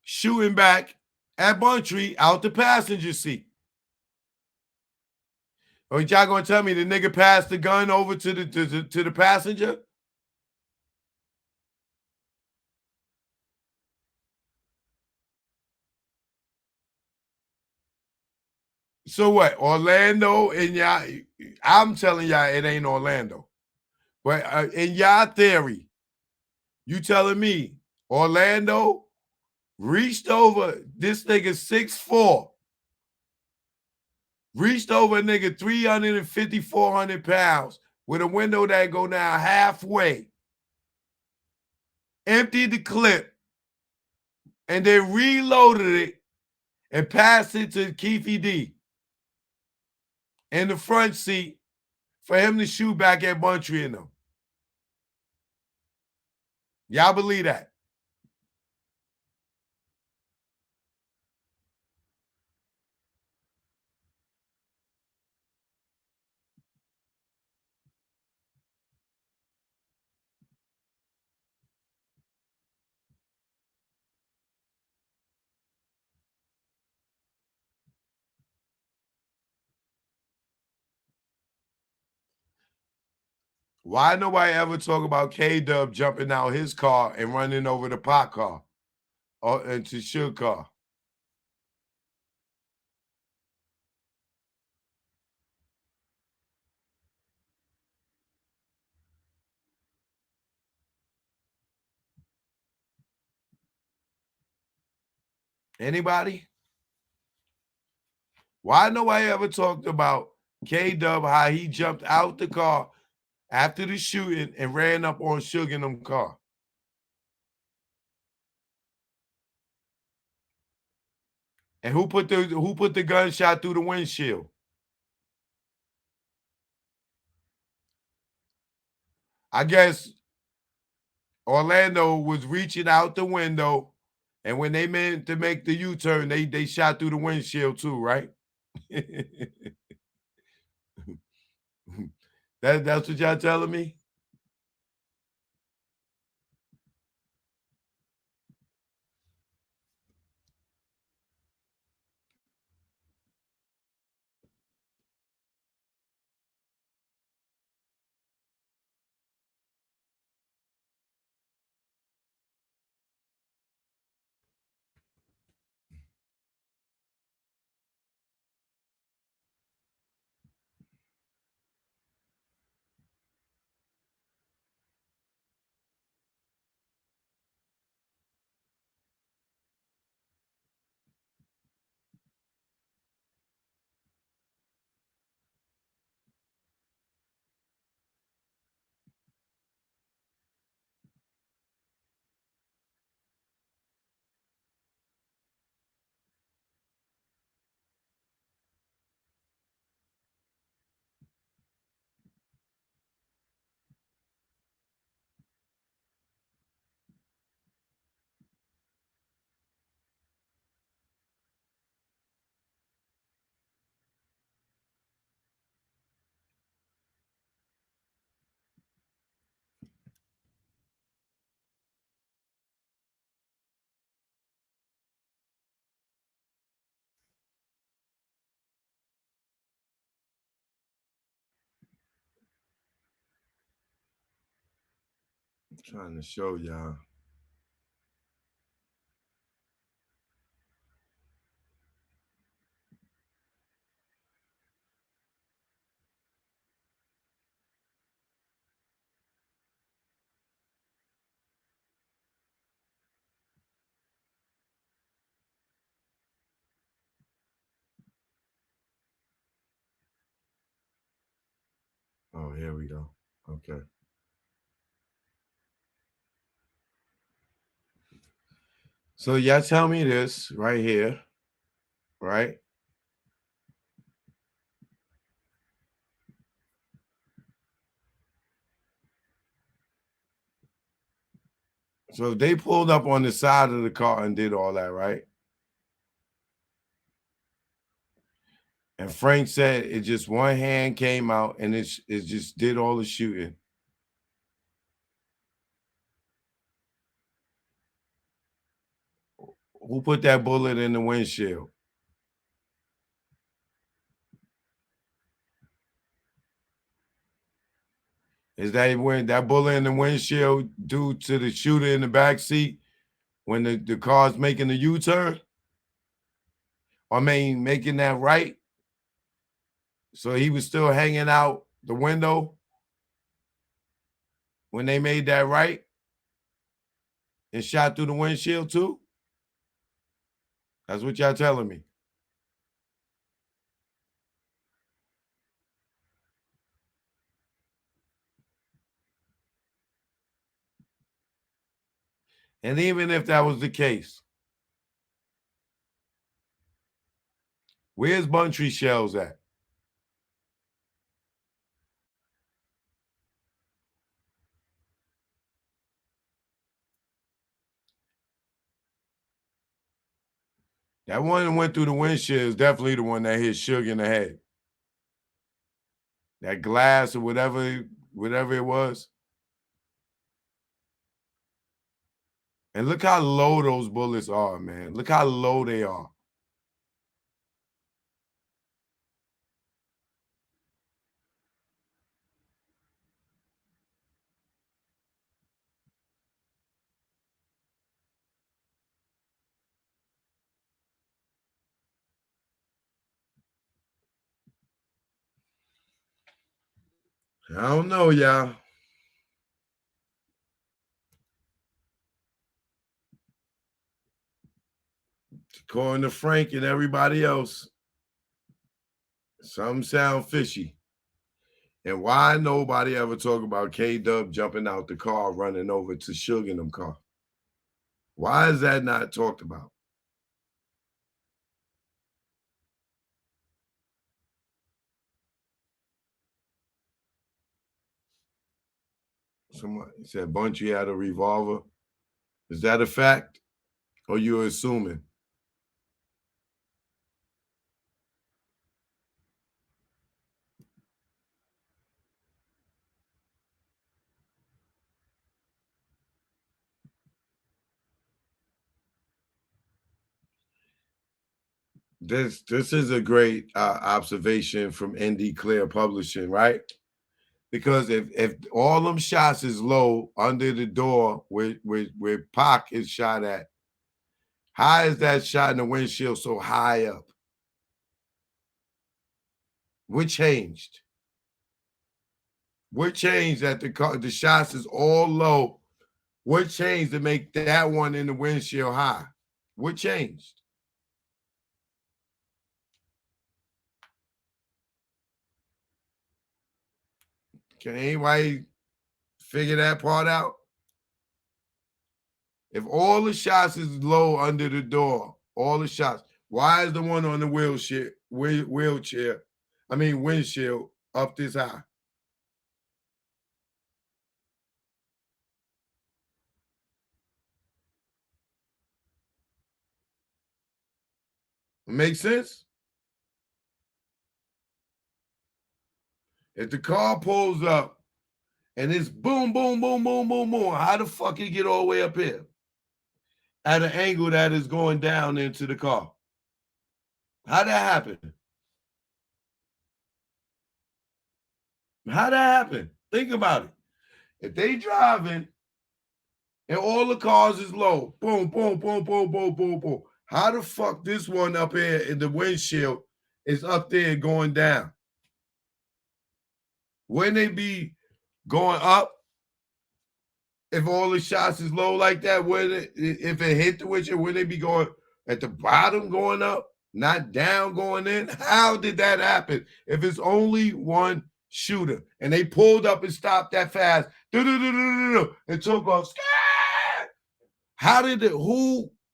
shooting back at Buntry out the passenger seat? Or y'all gonna tell me the nigga passed the gun over to the passenger? So what? Orlando and y'all, I'm telling y'all it ain't Orlando. But in y'all theory, you telling me Orlando reached over this nigga 6'4", reached over a nigga 350, 400 pounds with a window that go down halfway, emptied the clip, and then reloaded it and passed it to Keefy D in the front seat for him to shoot back at Buntry and them. Y'all believe that? Why nobody ever talk about K-Dub jumping out his car and running over the pot car or into Suge car? Anybody? Why nobody ever talked about K-Dub, how he jumped out the car after the shooting and ran up on Suge in them car? And who put the gunshot through the windshield? I guess Orlando was reaching out the window, and when they meant to make the U-turn, they shot through the windshield too, right? That's what y'all telling me? Trying to show y'all. Oh, here we go. Okay. So y'all tell me this right here, right? So they pulled up on the side of the car and did all that, right? And Frank said it just one hand came out and it just did all the shooting. Who put that bullet in the windshield? Is that when that bullet in the windshield due to the shooter in the back seat when the car's making the U-turn? I mean, making that right? So he was still hanging out the window when they made that right and shot through the windshield too? That's what y'all telling me. And even if that was the case, where's Buntree Shells at? That one that went through the windshield is definitely the one that hit Suge in the head. That glass or whatever it was. And look how low those bullets are, man. Look how low they are. I don't know, y'all. According to Frank and everybody else, some sound fishy. And why nobody ever talk about K-Dub jumping out the car, running over to Suge in them car? Why is that not talked about? Somebody said Buntree had a revolver. Is that a fact? Or you assuming? This is a great observation from ND Clear Publishing, right? Because if all them shots is low under the door where Pac is shot at, how is that shot in the windshield so high up? What changed? What changed that the shots is all low? What changed to make that one in the windshield high? What changed? Can anybody figure that part out? If all the shots is low under the door, all the shots, why is the one on the windshield up this high? Make sense? If the car pulls up and it's boom, boom, boom, boom, boom, boom, how the fuck it get all the way up here? At an angle that is going down into the car. How'd that happen? How'd that happen? Think about it. If they driving and all the cars is low. Boom, boom, boom, boom, boom, boom, boom. How the fuck this one up here in the windshield is up there going down? Wouldn't they be going up if all the shots is low like that? If it hit the windshield, would they be going at the bottom going up, not down going in? How did that happen? If it's only one shooter and they pulled up and stopped that fast, and took off. How did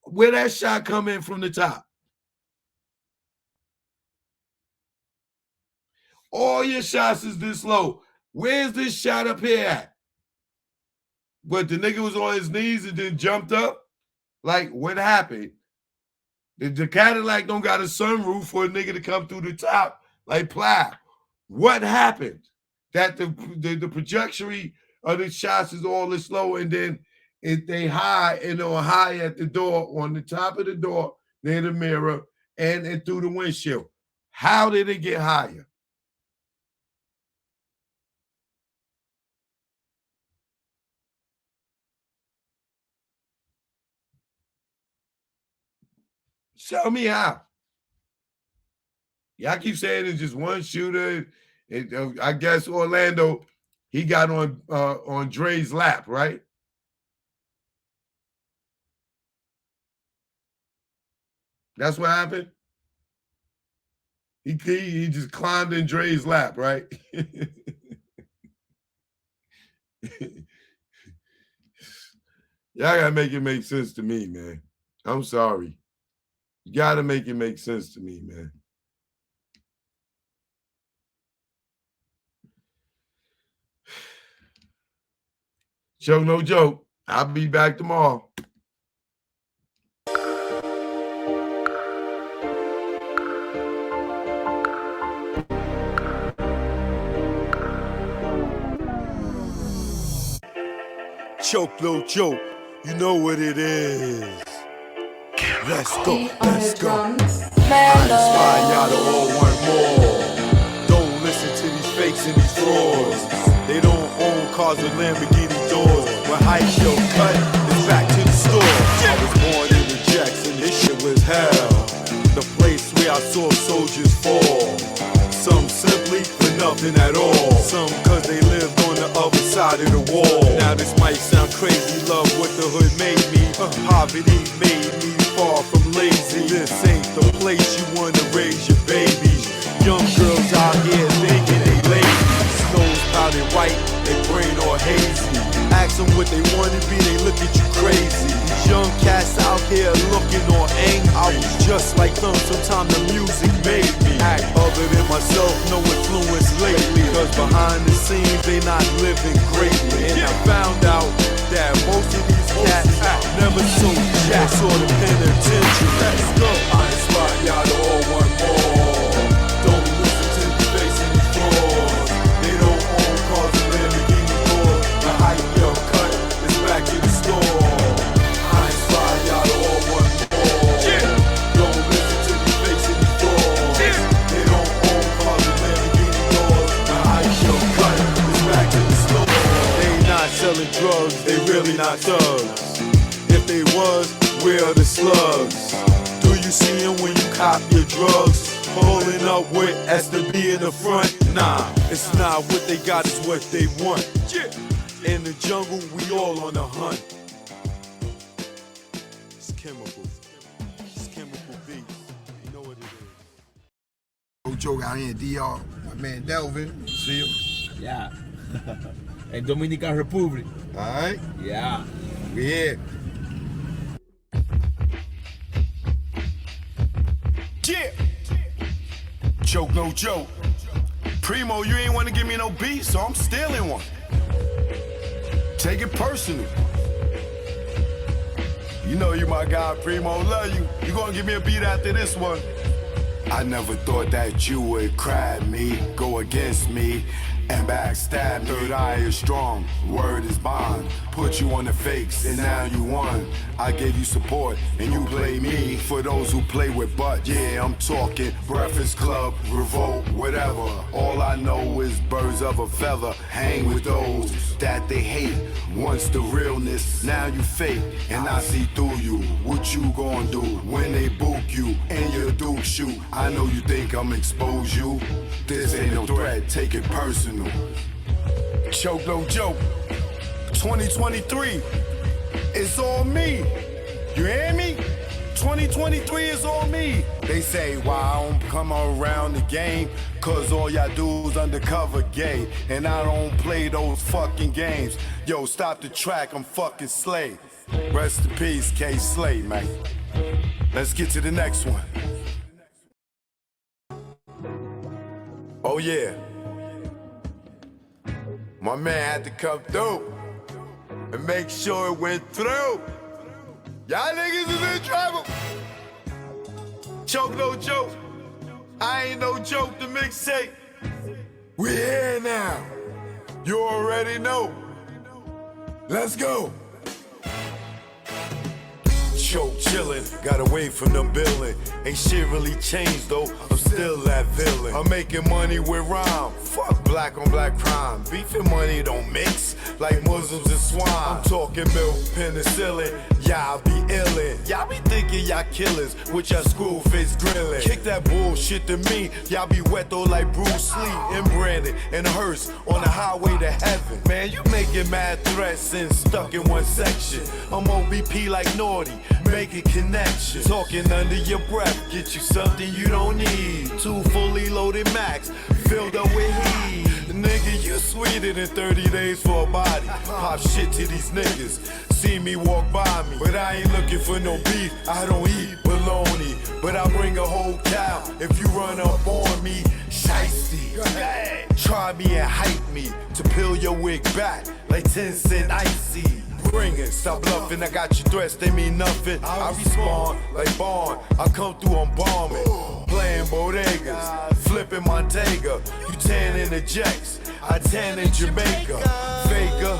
where that shot come in from the top? All your shots is this low. Where's this shot up here at? But the nigga was on his knees and then jumped up? Like, what happened? The Cadillac don't got a sunroof for a nigga to come through the top like plow. What happened? That the trajectory of the shots is all this low, and then they high and on high at the door, on the top of the door, near the mirror, and through the windshield. How did it get higher? Tell me how. Y'all keep saying it's just one shooter. I guess Orlando, he got on Dre's lap, right? That's what happened. He just climbed in Dre's lap, right? Y'all gotta make it make sense to me, man. I'm sorry. You gotta make it make sense to me, man. Show no joke. I'll be back tomorrow. Choke, no joke. You know what it is. Let's go, let's go. I inspire y'all to all want more. Don't listen to these fakes and these frauds. They don't own cars with Lamborghini doors. When high show cut, it's back to the store. I was born in the Jackson, this shit was hell. The place where I saw soldiers fall. Some simply for nothing at all. Some cause they lived on the other side of the wall. Now this might sound crazy, love what the hood made me. Poverty made me far from lazy. This ain't the place you wanna raise your babies. Young girls out here thinking they lazy. Nose powdered white, they brain all hazy. Ask them what they wanna be, they look at you crazy. These young cats out here looking all angry. I was just like them, sometimes the music made me act other than myself, no influence lately. Cause behind the scenes, they not living greatly. And I found out that most of these cats never so jack sort of penitentiary. Let's go. I inspire y'all to all want more. Don't listen to the face and the frauds. They don't own cars and Lamborghini doors. The hype yo cut is back to the store. I inspire y'all to all want more. Don't listen to the face and the frauds. They don't own cars and Lamborghini doors. The hype yo cut is back to the store. They not selling drugs, they really not thugs. If they was, where are the slugs? Do you see them when you cop your drugs? Pulling up with S&B in the front? Nah, it's not what they got, it's what they want. In the jungle, we all on the hunt. It's chemical. It's chemical beats. You know what it is. No joke out here in DR. My man Delvin. See him? Yeah. En Dominican Republic. All right. Yeah. We here. Yeah. Joke, no joke. Primo, you ain't want to give me no beat, so I'm stealing one. Take it personal. You know you my guy, Primo, love you. You gonna give me a beat after this one. I never thought that you would cry me, go against me. and backstab me. Third eye is strong, word is bond. Put you on the fakes and now you won. I gave you support and you play me. For those who play with butt, yeah, I'm talking Breakfast Club, Revolt, whatever. All I know is birds of a feather. Hang with those that they hate. Once the realness, now you fake. And I see through you. What you gon' do when they book you and your Duke shoot? I know you think I'm expose you. This ain't no threat, take it personal. Choke no joke. 2023, it's all me. You hear me? 2023 is on me. They say why I don't come around the game, cause all y'all dudes undercover gay. And I don't play those fucking games. Yo, stop the track, I'm fucking Slay. Rest in peace, K Slay, man. Let's get to the next one. Oh yeah. My man had to come through and make sure it went through. Y'all niggas is in trouble. Choke no joke. I ain't no joke, the mixtape. We here now. You already know. Let's go. Choke chillin', got away from them billin'. Ain't shit really changed though, I'm still that villain. I'm making money with rhyme, fuck black on black crime. Beef and money don't mix, like Muslims and swine. I'm talking milk, penicillin, y'all be illin'. Y'all be thinking y'all killers, with y'all screw face grillin'. Kick that bullshit to me, y'all be wet though like Bruce Lee. And Brandon and Hearst on the highway to heaven. Man, you making mad threats and stuck in one section. I'm OBP like Naughty, making connections. Talking under your breath, get you something you don't need. 2 fully loaded Macs, filled up with heat. Nigga, you sweeter than 30 days for a body. Pop shit to these niggas, see me walk by me. But I ain't looking for no beef, I don't eat bologna. But I bring a whole cow if you run up on me. Shiesty, try me and hype me to peel your wig back like 10 cent icy. Bring it, stop bluffing, I got your threats, they mean nothing. I respond like Bond, I come through, I'm bombing. Playing bodegas, flipping Montega. You tan in the Jacks, I tan in Jamaica. Faker,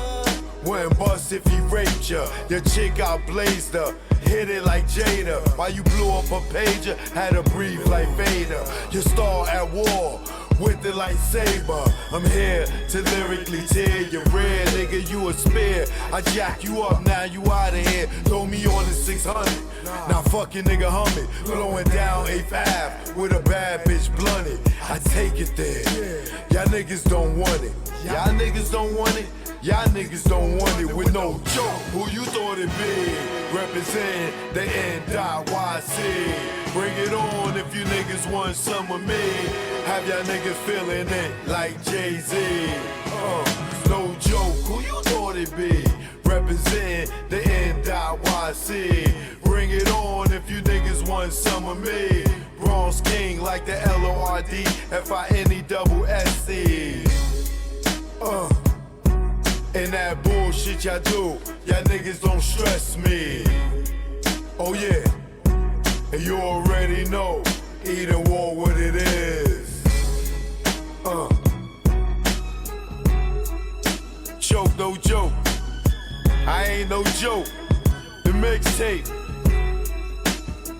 wouldn't bust if he raped ya. Your chick got blazed up, hit it like Jada. While you blew up a pager, had to breathe like Vader. Your star at war, with the lightsaber. I'm here to lyrically tear your red, nigga, you a spear. I jack you up, now you out of here. Throw me on the 600. Now fucking nigga humming, blowing down 8th Ave with a bad bitch blunted. I take it there. Y'all niggas don't want it. Y'all niggas don't want it. Y'all niggas don't want it with no joke. Who you thought it be? Represent the NYC. Bring it on if you niggas want some of me. Have y'all niggas feeling it like Jay-Z. No joke, who you thought it be? Represent the NYC. Bring it on if you niggas want some of me. Bronze King like the LORD-FINE-SC. And that bullshit y'all do, y'all niggas don't stress me. Oh yeah, and you already know, Eden War what it is. Choke no joke, I ain't no joke. The mixtape,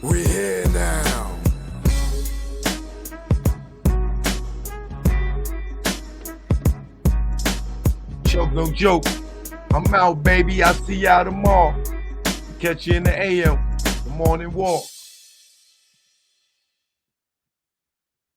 we here now. Choke no joke. I'm out, baby. I'll see y'all tomorrow. Catch you in the AM, the morning walk.